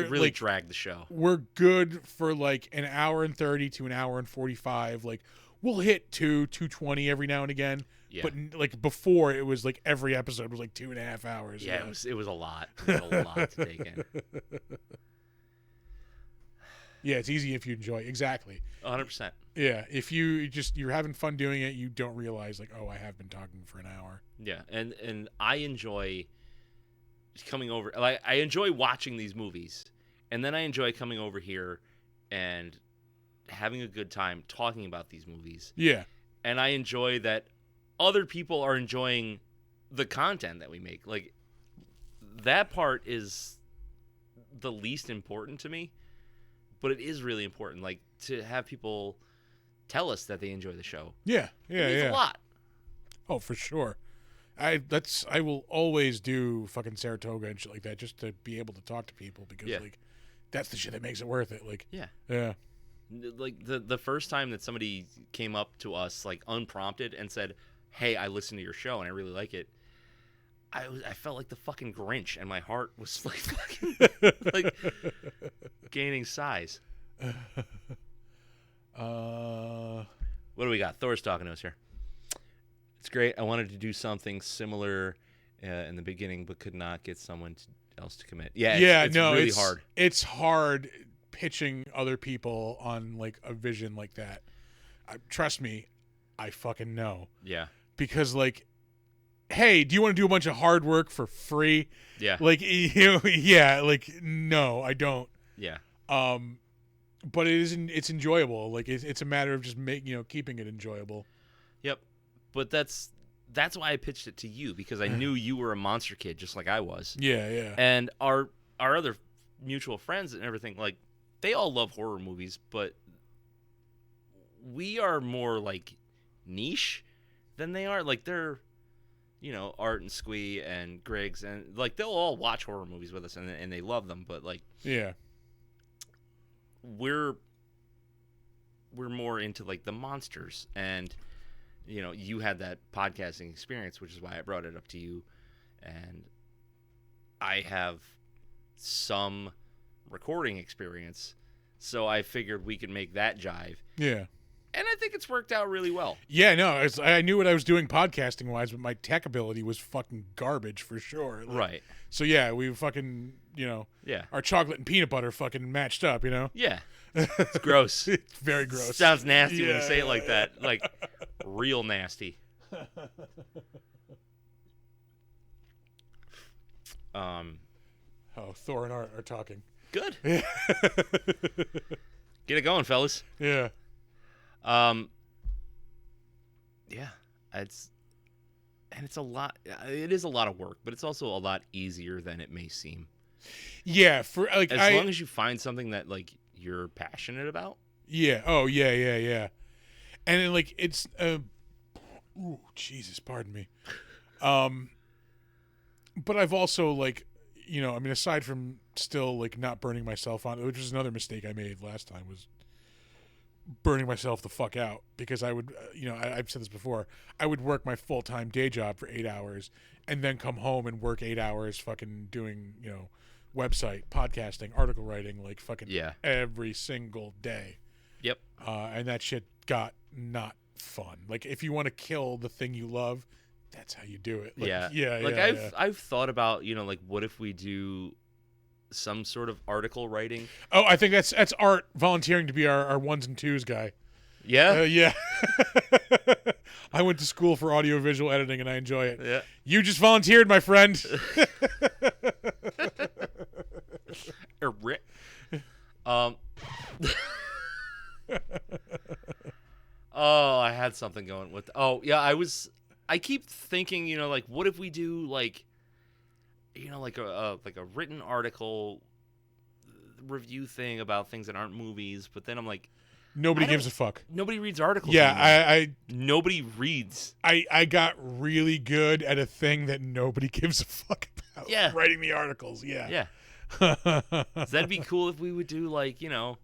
really dragged the show. We're good for like an hour and 30 to an hour and 45. Like we'll hit 220 every now and again. Yeah. But like before, it was like every episode was like 2.5 hours. Yeah, it was a lot. It was a lot to take in. Yeah, it's easy if you enjoy it. Exactly. 100%. Yeah, if you're having fun doing it, you don't realize like, oh, I have been talking for an hour. Yeah, and I enjoy coming over. Like I enjoy watching these movies, and then I enjoy coming over here and having a good time talking about these movies. Yeah. And I enjoy that other people are enjoying the content that we make. Like that part is the least important to me, but it is really important. Like to have people tell us that they enjoy the show. Yeah. It means a lot. Oh, for sure. I will always do fucking Saratoga and shit like that just to be able to talk to people because like that's the shit that makes it worth it. Like yeah. Like the first time that somebody came up to us like unprompted and said, "Hey, I listened to your show and I really like it." I felt like the fucking Grinch and my heart was like fucking like gaining size. What do we got? Thor's talking to us here. It's great. I wanted to do something similar in the beginning, but could not get someone else to commit. It's really hard. It's hard pitching other people on like a vision like that. Trust me, I fucking know. Yeah. Because like, hey, do you want to do a bunch of hard work for free? Yeah. Like like no, I don't. Yeah. But it's enjoyable. Like it's a matter of just keeping it enjoyable. Yep. But that's why I pitched it to you, because I knew you were a monster kid just like I was. Yeah. And our other mutual friends and everything, like they all love horror movies, but we are more like niche than they are. Like they're Art and Squee and Griggs, and like they'll all watch horror movies with us and they love them, but like we're more into like the monsters, and you had that podcasting experience, which is why I brought it up to you, and I have some recording experience, so I figured we could make that jive. Yeah. And I think it's worked out really well. Yeah, no, I knew what I was doing podcasting wise, but my tech ability was fucking garbage for sure. Like, right. So yeah, we fucking, our chocolate and peanut butter fucking matched up, Yeah. It's gross. It's very gross. It sounds nasty when you say it like that. Like real nasty. Thor and Art are talking. Good. Get it going, fellas. Yeah. Yeah, it's a lot. It is a lot of work, but it's also a lot easier than it may seem. Yeah, for like as long as you find something that like you're passionate about. Yeah. Oh, yeah. And then, like, it's ooh, Jesus, pardon me. But I've also, like, you know, I mean, aside from still, like, not burning myself on, which was another mistake I made last time, was burning myself the fuck out, because I would, you know, I've said this before, I would work my full-time day job for 8 hours and then come home and work 8 hours fucking doing, you know, website, podcasting, article writing, like, fucking every single day. Yep. And that shit got not fun. Like, if you want to kill the thing you love, that's how you do it. Like, I've thought about, you know, like, what if we do some sort of article writing? Oh, I think that's Art volunteering to be our ones and twos guy. Yeah? Yeah. I went to school for audiovisual editing, and I enjoy it. Yeah. You just volunteered, my friend. Oh, I had something going with. Oh, yeah, I keep thinking, you know, like, what if we do, like, you know, like a written article review thing about things that aren't movies, but then I'm like, nobody gives a fuck. Nobody reads articles. Yeah, nobody reads. I got really good at a thing that nobody gives a fuck about. Yeah. Writing the articles. Yeah. Yeah. So that'd be cool if we would do, like, you know.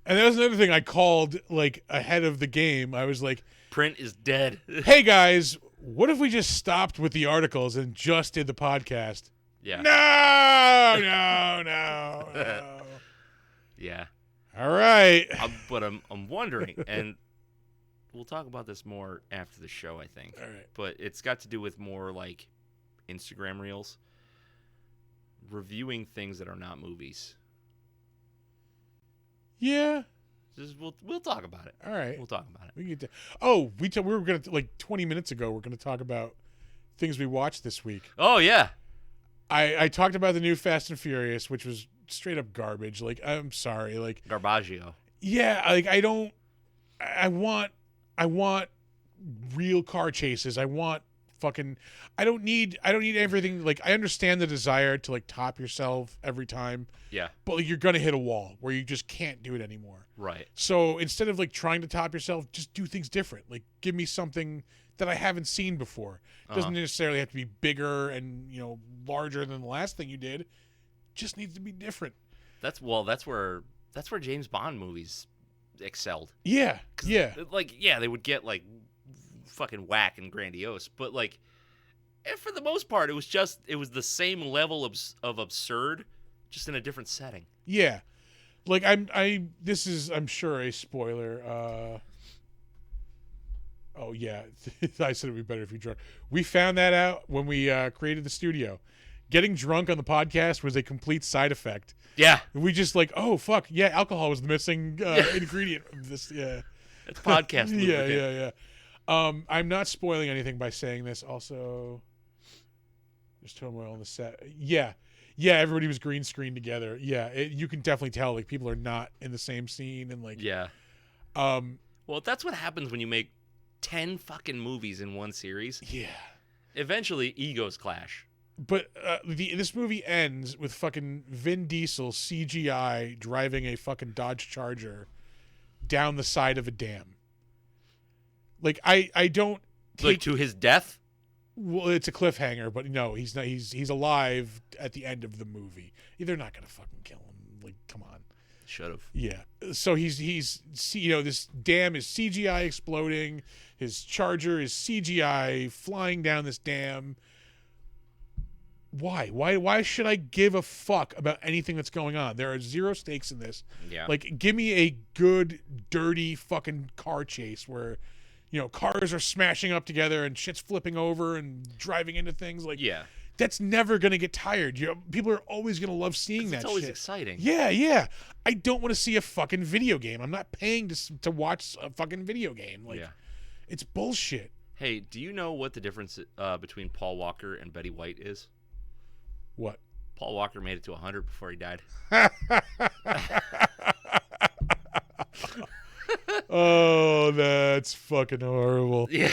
And that was another thing I called, like, ahead of the game. I was like, print is dead. Hey guys, what if we just stopped with the articles and just did the podcast? Yeah. No. Yeah. All right. But I'm wondering, and we'll talk about this more after the show, I think. All right. But it's got to do with more, like, Instagram reels, reviewing things that are not movies. Yeah. Just we'll talk about it. All right. We'll talk about it. We get to. We were gonna, like, 20 minutes ago. We're gonna talk about things we watched this week. Oh yeah. I talked about the new Fast and Furious, which was straight up garbage. Like, I'm sorry. Like, Garbaggio. Yeah. Like, I want real car chases. I don't need everything. Like, I understand the desire to, like, top yourself every time. Yeah. But, like, you're going to hit a wall where you just can't do it anymore. Right. So instead of, like, trying to top yourself, just do things different. Like, give me something that I haven't seen before. It doesn't necessarily have to be bigger and, you know, larger than the last thing you did. It just needs to be different. That's where James Bond movies excelled. Yeah. Yeah. Like, yeah, they would get, like, fucking whack and grandiose, but, like, for the most part, it was the same level of absurd, just in a different setting. Yeah. Like, this is, I'm sure, a spoiler. Oh yeah, I said it'd be better if you drunk. We found that out when we created the studio. Getting drunk on the podcast was a complete side effect. Yeah. We just, like, oh fuck, yeah, alcohol was the missing ingredient of this. Yeah. It's podcast. Yeah. I'm not spoiling anything by saying this. Also, there's turmoil on the set. Yeah, everybody was green screened together. Yeah, you can definitely tell, like, people are not in the same scene, and, like, yeah. Well, that's what happens when you make 10 fucking movies in one series. Yeah. Eventually, egos clash. But this movie ends with fucking Vin Diesel CGI driving a fucking Dodge Charger down the side of a dam. Like, I don't take, like, to his death. Well, it's a cliffhanger, but no, he's not. He's alive at the end of the movie. They're not gonna fucking kill him. Like, come on. Should have. Yeah. So he's you know, this dam is CGI exploding. His Charger is CGI flying down this dam. Why should I give a fuck about anything that's going on? There are zero stakes in this. Yeah. Like, give me a good, dirty fucking car chase where, you know, cars are smashing up together and shit's flipping over and driving into things. Like, yeah. That's never going to get tired. You know, people are always going to love seeing that shit. It's always exciting. Yeah. I don't want to see a fucking video game. I'm not paying to watch a fucking video game. Like, it's bullshit. Hey, do you know what the difference between Paul Walker and Betty White is? What? Paul Walker made it to 100 before he died. Oh, that's fucking horrible. Yeah.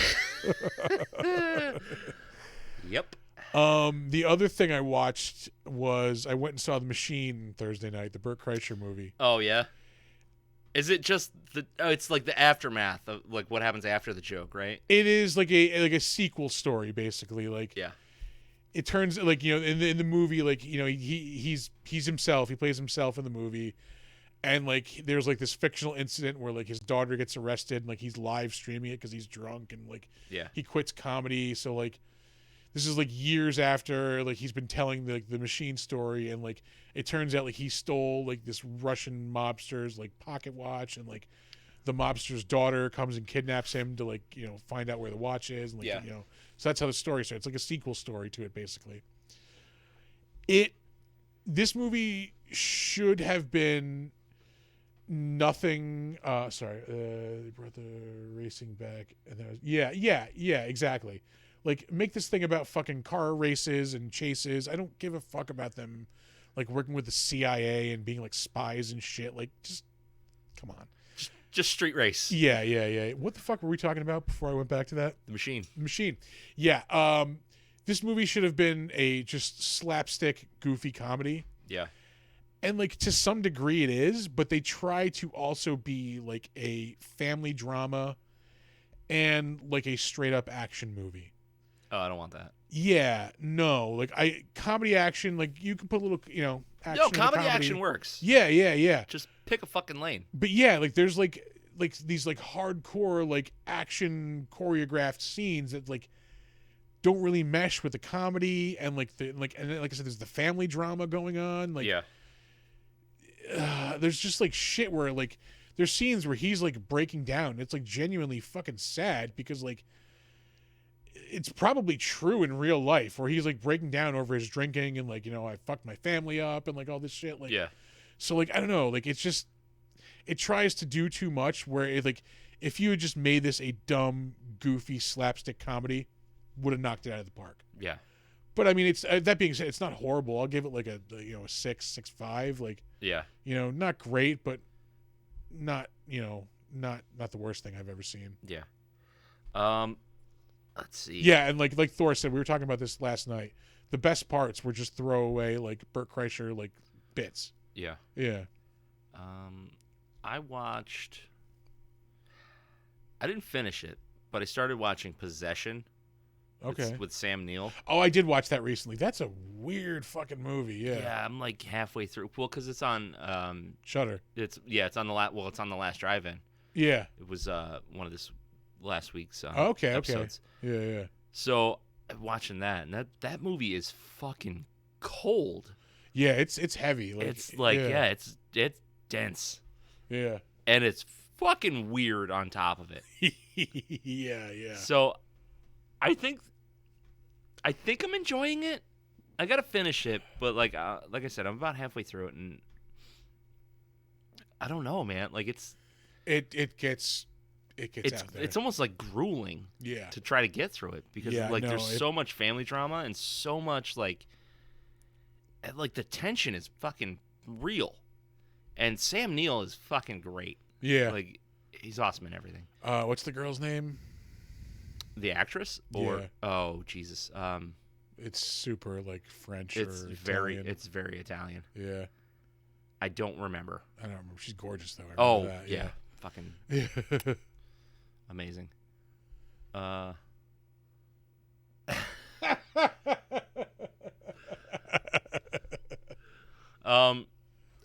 Yep. The other thing I watched was I went and saw The Machine Thursday night, the Burt Kreischer movie. Oh, yeah? Is it just the? Oh, it's like the aftermath of like what happens after the joke, right? It is like a sequel story, basically. Like, yeah, it turns like in the movie, like he's himself. He plays himself in the movie, and like there's like this fictional incident where like his daughter gets arrested, and like he's live streaming it because he's drunk, and like he quits comedy. So like this is like years after like he's been telling the machine story, and like it turns out like he stole like this Russian mobster's like pocket watch, and like the mobster's daughter comes and kidnaps him to like find out where the watch is, and like so that's how the story starts. It's like a sequel story to it, basically. This movie should have been nothing. They brought the racing back, and that was, yeah, exactly. Like, make this thing about fucking car races and chases. I don't give a fuck about them, like, working with the CIA and being, like, spies and shit. Like, just, come on. Just street race. Yeah. What the fuck were we talking about before I went back to that? The Machine. Yeah. This movie should have been a just slapstick, goofy comedy. Yeah. And, like, to some degree it is, but they try to also be, like, a family drama and, like, a straight-up action movie. Oh, I don't want that. Yeah, no. Like, comedy action, like, you can put a little, action. No, comedy action works. Yeah. Just pick a fucking lane. But yeah, like, there's, like these, like, hardcore, like, action choreographed scenes that, like, don't really mesh with the comedy, and, like, and like I said, there's the family drama going on. Like, yeah. There's just, like, shit where, like, there's scenes where he's, like, breaking down. It's, like, genuinely fucking sad because, like, it's probably true in real life where he's like breaking down over his drinking and like, I fucked my family up and like all this shit. Like, so like, I don't know, like it's just, it tries to do too much where it, like, if you had just made this a dumb, goofy slapstick comedy, would have knocked it out of the park. Yeah. But I mean, it's, that being said, it's not horrible. I'll give it like a 6.5. Like, not great, but not, not the worst thing I've ever seen. Yeah. Let's see. Yeah, and like Thor said, we were talking about this last night. The best parts were just throwaway, like Bert Kreischer, like bits. Yeah. Yeah. I didn't finish it, but I started watching Possession. Okay. With Sam Neill. Oh, I did watch that recently. That's a weird fucking movie. Yeah. Yeah, I'm like halfway through. Well, because it's on Shudder. It's on the it's on the last drive-in. Yeah. It was one of this last week's Okay. episodes. Yeah. So watching that, and that movie is fucking cold. Yeah, it's heavy. Like, it's like it's dense. Yeah. And it's fucking weird on top of it. Yeah. So I think I'm enjoying it. I gotta finish it, but like I said, I'm about halfway through it, and I don't know, man. Like it gets out there. It's almost like grueling. Yeah. To try to get through it because there's so much family drama and so much like the tension is fucking real, and Sam Neill is fucking great. Yeah. Like he's awesome in everything. What's the girl's name? The actress? Or oh Jesus. It's super like French it's or very Italian. It's very Italian. Yeah. I don't remember. I don't remember. She's gorgeous though. I remember that. Yeah. Fucking amazing.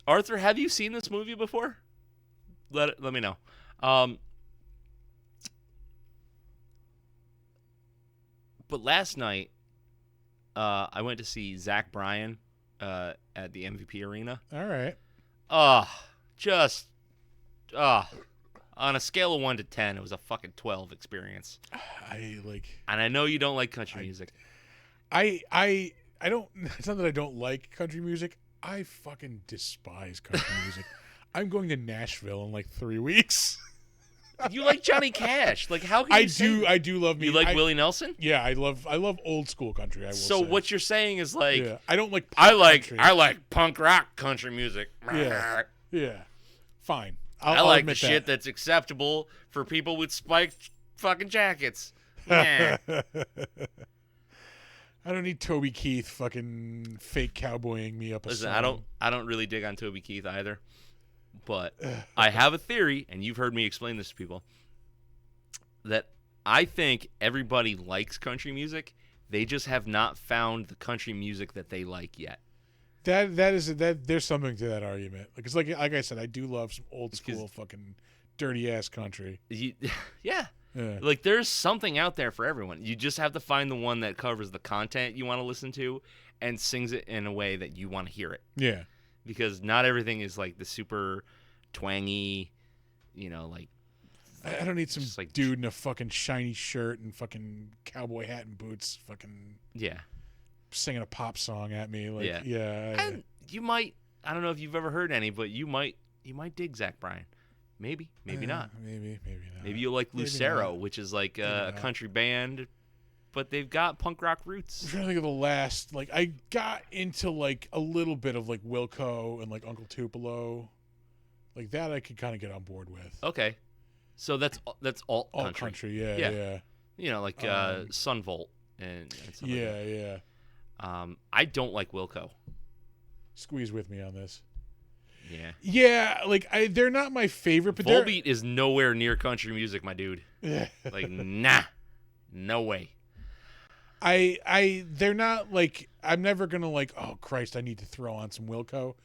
Arthur, have you seen this movie before? Let me know. But last night, I went to see Zach Bryan at the MVP Arena. All right. On a scale of 1 to 10, it was a fucking 12 experience. And I know you don't like country music. I don't. It's not that I don't like country music. I fucking despise country music. I'm going to Nashville in like 3 weeks. You like Johnny Cash? Like how can you I do love me. You like Willie Nelson? Yeah, I love old school country. I will say. What you're saying is like I don't like. I like punk rock country music. Yeah. Fine. I like the shit that's acceptable for people with spiked fucking jackets. I don't need Toby Keith fucking fake cowboying me up a Listen, song. I don't really dig on Toby Keith either. but I have a theory, and you've heard me explain this to people, that I think everybody likes country music. They just have not found the country music that they like yet. There's something to that argument. Like I said, I do love some old school fucking dirty ass country. Yeah. Like there's something out there for everyone. You just have to find the one that covers the content you want to listen to and sings it in a way that you want to hear it. Yeah. Because not everything is like the super twangy, like. I don't need some dude in a fucking shiny shirt and fucking cowboy hat and boots fucking singing a pop song at me. Like, And you might, I don't know if you've ever heard any, but you might dig Zach Bryan. Maybe not. Maybe not. Maybe you'll like Lucero, which is like a country band, but they've got punk rock roots. I'm trying to think of the last. Like, I got into like a little bit of like Wilco and like Uncle Tupelo, like that. I could kind of get on board with. Okay, so that's alt country. Yeah. Like Sun Volt and stuff like that. I don't like Wilco. Squeeze with me on this. Yeah, like they're not my favorite, but Volbeat is nowhere near country music, my dude. Like, nah, no way. They're not like, I'm never gonna like, oh Christ, I need to throw on some Wilco,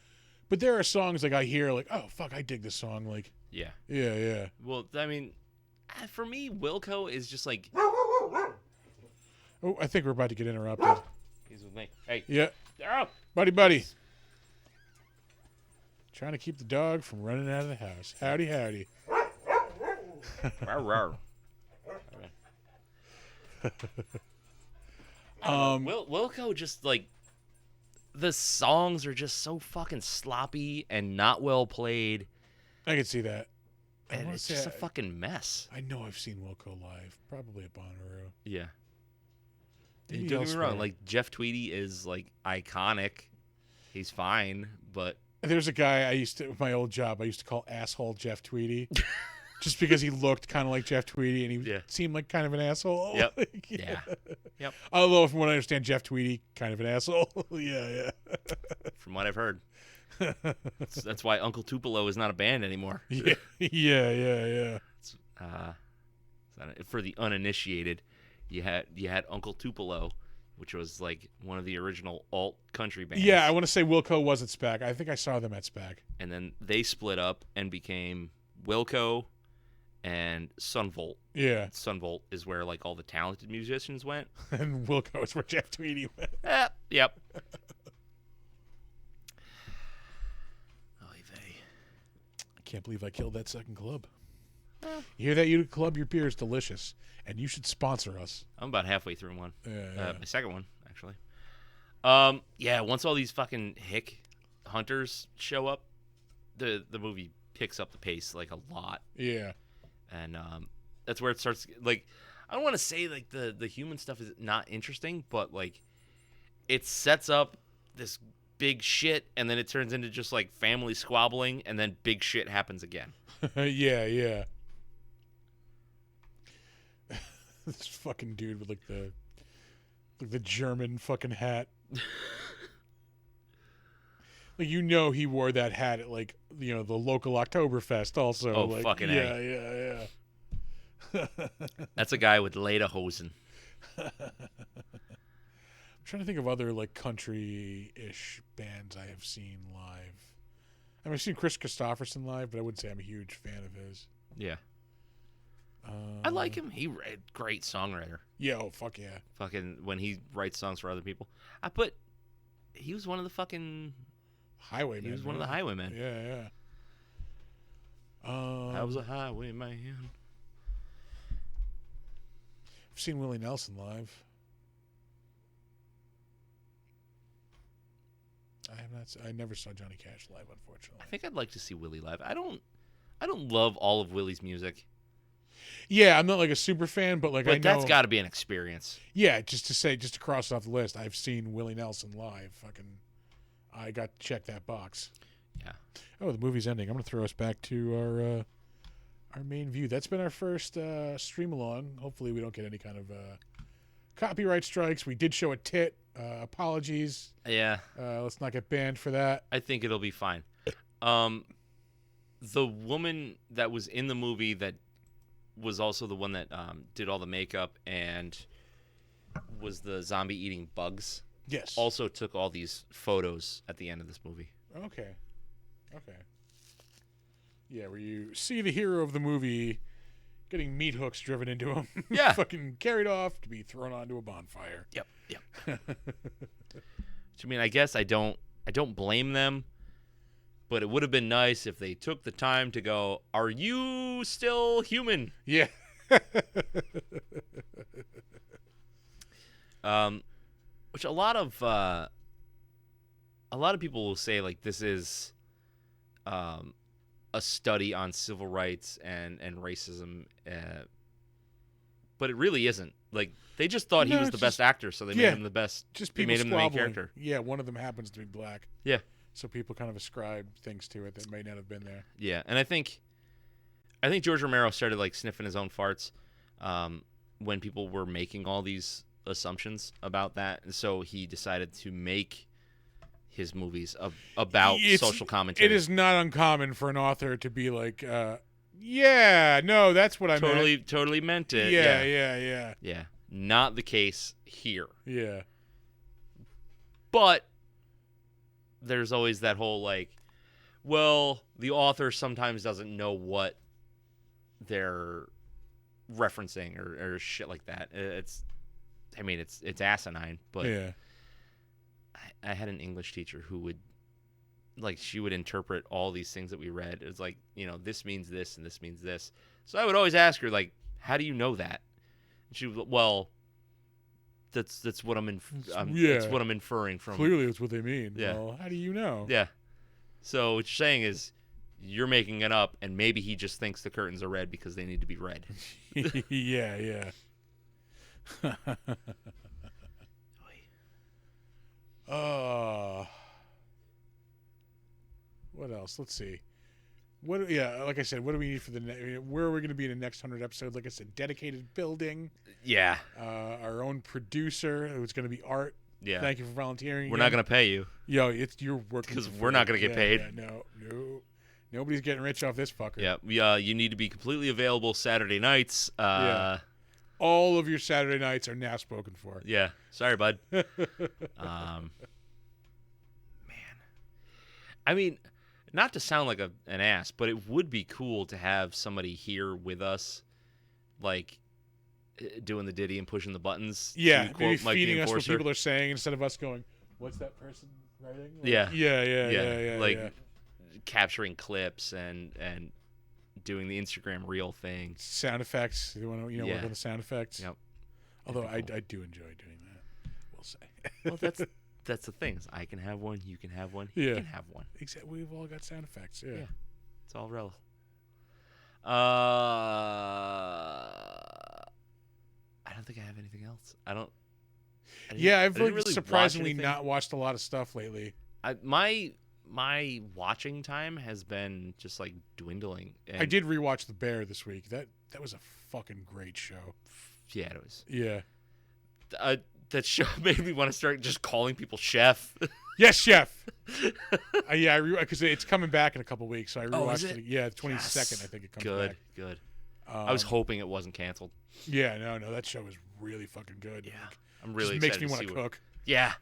but there are songs like I hear like, oh fuck, I dig this song, like yeah. Well, I mean, for me, Wilco is just like. Oh, I think we're about to get interrupted. He's with me. Hey. Yeah. Oh. Buddy. Trying to keep the dog from running out of the house. Howdy. Wilco just like the songs are just so fucking sloppy and not well played. I can see that. And it's just a fucking mess. I know I've seen Wilco live, probably at Bonnaroo. Yeah. Don't get me wrong, like Jeff Tweedy is like iconic. He's fine, but there's a guy my old job, I used to call asshole Jeff Tweedy. Just because he looked kind of like Jeff Tweedy and he seemed like kind of an asshole. Yep. Yep. Although, from what I understand, Jeff Tweedy, kind of an asshole. Yeah. From what I've heard. That's why Uncle Tupelo is not a band anymore. Yeah. For the uninitiated, you had Uncle Tupelo, which was like one of the original alt country bands. Yeah, I want to say Wilco was at SPAC. I think I saw them at SPAC. And then they split up and became Wilco and Sun Volt. Yeah. Sun Volt is where like all the talented musicians went. And Wilco is where Jeff Tweedy went. Yep. I can't believe I killed that second club. You hear that, you club? Your beer is delicious, and you should sponsor us. I'm about halfway through one. Yeah. My second one, actually. Once all these fucking hick hunters show up, the movie picks up the pace like a lot. Yeah. And that's where it starts. Like, I don't want to say like the human stuff is not interesting, but like it sets up this big shit, and then it turns into just like family squabbling, and then big shit happens again. Yeah. This fucking dude with like the German fucking hat. Like, he wore that hat at like the local Oktoberfest also. Oh, like, fucking yeah. That's a guy with lederhosen. I'm trying to think of other like country-ish bands I have seen live. I mean, I've seen Chris Christopherson live, but I wouldn't say I'm a huge fan of his. Yeah. I like him. He's a great songwriter. Yeah, oh, fuck yeah. Fucking when he writes songs for other people. He was one of the fucking highwaymen. He was one of the highwaymen. Yeah. I was a highwayman. I've seen Willie Nelson live. I never saw Johnny Cash live, unfortunately. I think I'd like to see Willie live. I don't love all of Willie's music. Yeah, I'm not like a super fan, but I know that's got to be an experience. Yeah, just to cross off the list, I've seen Willie Nelson live. I got to check that box. Yeah. Oh, the movie's ending. I'm going to throw us back to our main view. That's been our first stream along. Hopefully, we don't get any kind of copyright strikes. We did show a tit. Apologies. Yeah. Let's not get banned for that. I think it'll be fine. the woman that was in the movie that was also the one that did all the makeup and was the zombie eating bugs. Yes. Also took all these photos at the end of this movie. Okay. Yeah, where you see the hero of the movie getting meat hooks driven into him. Yeah. Fucking carried off to be thrown onto a bonfire. Yep. Which, I mean, I guess I don't blame them, but it would have been nice if they took the time to go, "Are you still human?" Yeah. Which a lot of people will say, like, this is a study on civil rights and racism, but it really isn't. Like, they just thought he was the best actor, so they made him the best. They made him the main character. Yeah, one of them happens to be black. Yeah. So people kind of ascribe things to it that may not have been there. Yeah, and I think George Romero started, like, sniffing his own farts when people were making all these assumptions about that, and so he decided to make his movies about social commentary. It is not uncommon for an author to be like, yeah, no, that's what I meant. Totally meant it. Yeah. Not the case here. Yeah. But there's always that whole, like, well, the author sometimes doesn't know what they're referencing or shit like that. It's asinine, but yeah. I had an English teacher who would, like, she would interpret all these things that we read. It's like, this means this and this means this. So I would always ask her, like, how do you know that? And she was, well, that's what that's what I'm inferring from. Clearly, that's what they mean. Yeah. Well, how do you know? Yeah. So what you're saying is you're making it up, and maybe he just thinks the curtains are red because they need to be red. Yeah. What else? Let's see. Like I said, what do we need for where are we going to be in the next 100 episodes? Like I said, dedicated building. Yeah. Our own producer, who's going to be Art. Yeah. Thank you for volunteering. We're not going to pay you. Yo, it's your work. Because we're not going to get paid. Yeah, no. Nobody's getting rich off this fucker. Yeah. You need to be completely available Saturday nights. Yeah. All of your Saturday nights are now spoken for. Yeah. Sorry, bud. Man. I mean, not to sound like an ass, but it would be cool to have somebody here with us, like, doing the ditty and pushing the buttons. Yeah, to maybe quote Mike feeding the us what Enforcer. people are saying instead of us going, what's that person writing? Like, Yeah. Yeah. Like, capturing clips and doing the Instagram reel thing. Sound effects. You want to work on the sound effects? Yep. Although I do enjoy doing that, we'll say. Well, that's the thing. I can have one. You can have one. Yeah. You can have one. Exactly. We've all got sound effects. Yeah. It's all relative. I don't think I have anything else. I've really surprisingly not watched a lot of stuff lately. My watching time has been just, like, dwindling. And I did rewatch The Bear this week. That was a fucking great show. Yeah, it was. Yeah. That show made me want to start just calling people chef. Yes, chef. Because it's coming back in a couple weeks, so I rewatched is it? Yeah, the 22nd, I think it comes back. Good. I was hoping it wasn't canceled. Yeah, no, that show is really fucking good. Yeah, I'm really excited. excited. Makes me want to cook. Yeah,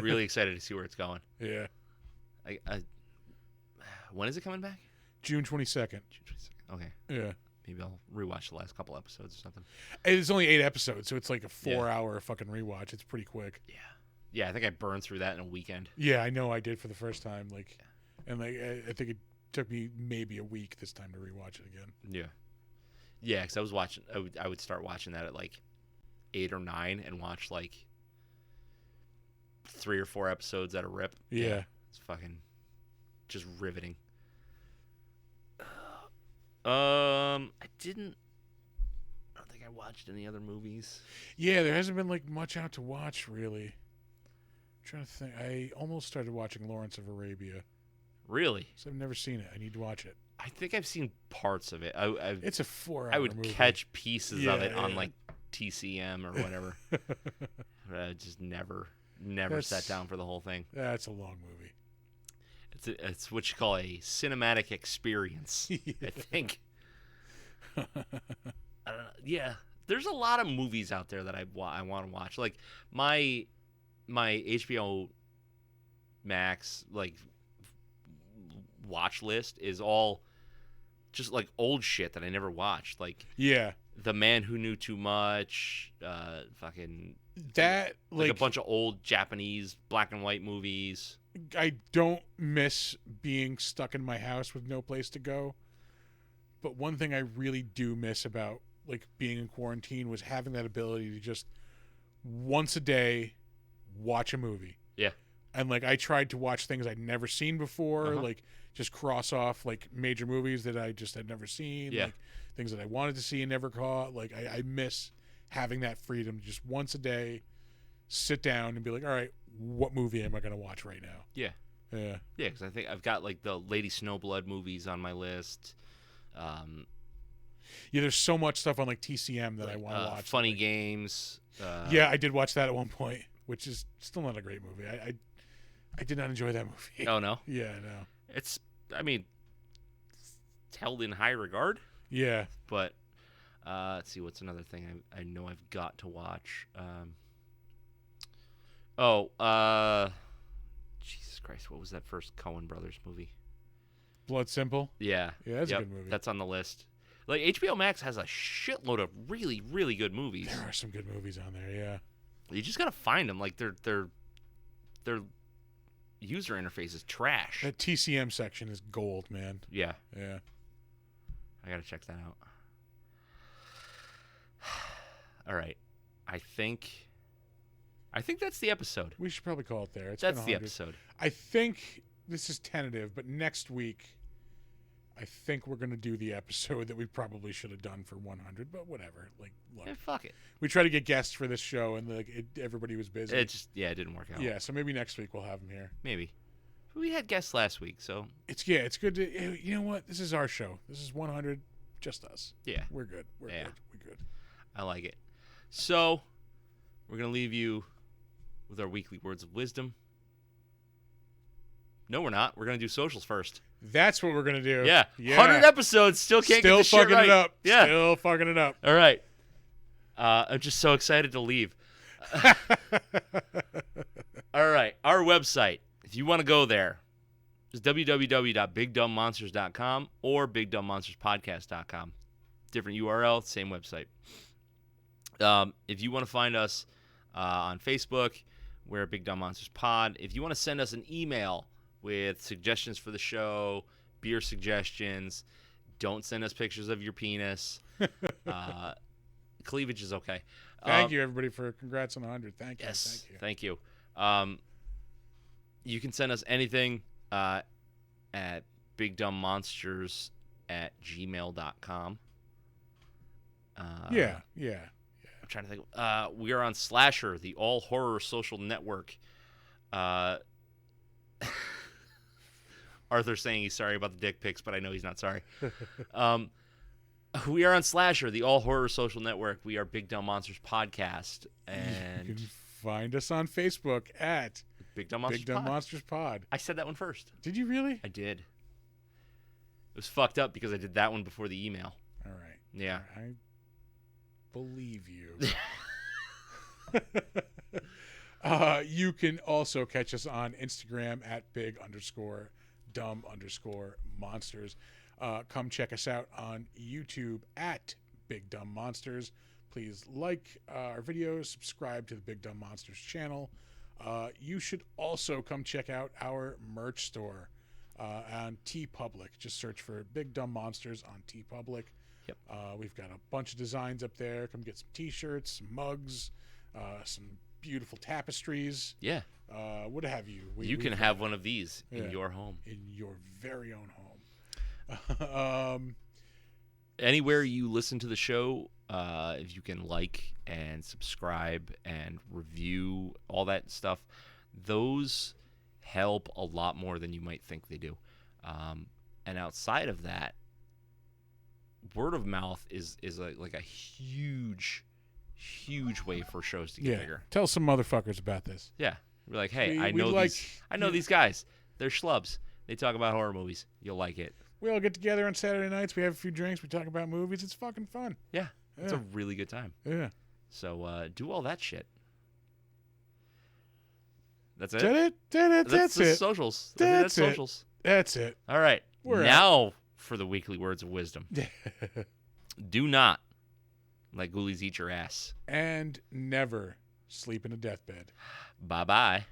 really excited to see where it's going. Yeah. When is it coming back? June 22nd. Okay. Yeah. Maybe I'll rewatch the last couple episodes or something. It's only 8 episodes, so it's like a 4-hour fucking rewatch. It's pretty quick. Yeah, I think I burned through that in a weekend. Yeah, I know I did for the first time. And I think it took me maybe a week this time to rewatch it again. Yeah, because I was watching. I would start watching that at like 8 or 9 and watch like 3 or 4 episodes at a rip. Yeah. It's fucking just riveting. I don't think I watched any other movies. Yeah, there hasn't been like much out to watch really. I'm trying to think. I almost started watching Lawrence of Arabia. Really? So I've never seen it. I need to watch it. I think I've seen parts of it. It's a 4-hour I would movie. catch pieces of it on like TCM or whatever. But I just never sat down for the whole thing. That's a long movie. It's what you call a cinematic experience. I think. I don't know. Yeah, there's a lot of movies out there that I want to watch. Like my HBO Max watch list is all just like old shit that I never watched. Like The Man Who Knew Too Much, fucking that like a bunch of old Japanese black and white movies. I don't miss being stuck in my house with no place to go. But one thing I really do miss about like being in quarantine was having that ability to just once a day watch a movie. Yeah. And like I tried to watch things I'd never seen before, like just cross off like major movies that I just had never seen, like things that I wanted to see and never caught. Like I miss having that freedom to just once a day sit down and be like, all right, what movie am I going to watch right now? Yeah. Yeah. Yeah, because I think I've got like the Lady Snowblood movies on my list. Yeah, there's so much stuff on like TCM that I want to watch. Funny Games. Yeah, I did watch that at one point, which is still not a great movie. I did not enjoy that movie. Oh, no? Yeah, no. It's held in high regard. Yeah. But let's see, what's another thing I know I've got to watch? Jesus Christ, what was that first Coen Brothers movie? Blood Simple? Yeah. Yeah, that's a good movie. That's on the list. Like, HBO Max has a shitload of really, really good movies. There are some good movies on there, yeah. You just gotta find them. Like, their user interface is trash. That TCM section is gold, man. Yeah. Yeah. I gotta check that out. All right. I think that's the episode. We should probably call it there. That's the episode. I think this is tentative, but next week, I think we're going to do the episode that we probably should have done for 100, but whatever. Like, look. Yeah, fuck it. We tried to get guests for this show, and everybody was busy. It didn't work out. Yeah, so maybe next week we'll have them here. Maybe. We had guests last week, so. It's good to, you know what? This is our show. This is 100, just us. Yeah. We're good. We're good. I like it. So, we're going to leave you with our weekly words of wisdom. No, we're not. We're going to do socials first. That's what we're going to do. Yeah. 100 episodes. Still can't get this shit right. Still fucking it up. Yeah. Still fucking it up. All right. I'm just so excited to leave. All right. Our website, if you want to go there, is www.bigdumbmonsters.com or bigdumbmonsterspodcast.com. Different URL, same website. If you want to find us on Facebook, we're Big Dumb Monsters Pod. If you want to send us an email with suggestions for the show, beer suggestions, don't send us pictures of your penis. Cleavage is okay. Thank you, everybody, for congrats on 100. Thank you. Yes, thank you. You can send us anything at bigdumbmonsters@gmail.com. Yeah. I'm trying to think. We are on Slasher, the all horror social network. Arthur's saying he's sorry about the dick pics, but I know he's not sorry. We are on Slasher, the all horror social network. We are Big Dumb Monsters Podcast, and you can find us on Facebook at Big Dumb Monsters Pod. I said that one first. Did you really? I did. It was fucked up because I did that one before the email. All right. Yeah. I believe you. You can also catch us on Instagram at big_dumb_monsters. Come check us out on YouTube at Big Dumb Monsters. Please like our videos, subscribe to the Big Dumb Monsters channel. You should also come check out our merch store on TeePublic. Just search for Big Dumb Monsters on TeePublic. Yep. We've got a bunch of designs up there. Come get some t-shirts, some mugs, some beautiful tapestries. Yeah. What have you? You can have one of these in your home. In your very own home. Anywhere you listen to the show, if you can like and subscribe and review, all that stuff, those help a lot more than you might think they do. And outside of that, word of mouth is like a huge way for shows to get bigger. Tell some motherfuckers about this. Yeah. We're like, hey, I know these guys. They're schlubs. They talk about horror movies. You'll like it. We all get together on Saturday nights. We have a few drinks. We talk about movies. It's fucking fun. Yeah. It's a really good time. Yeah. So do all that shit. That's it? That's it. Socials. That's it. Socials. That's it. All right. Now for the weekly words of wisdom. Do not let ghoulies eat your ass. And never sleep in a deathbed. Bye-bye.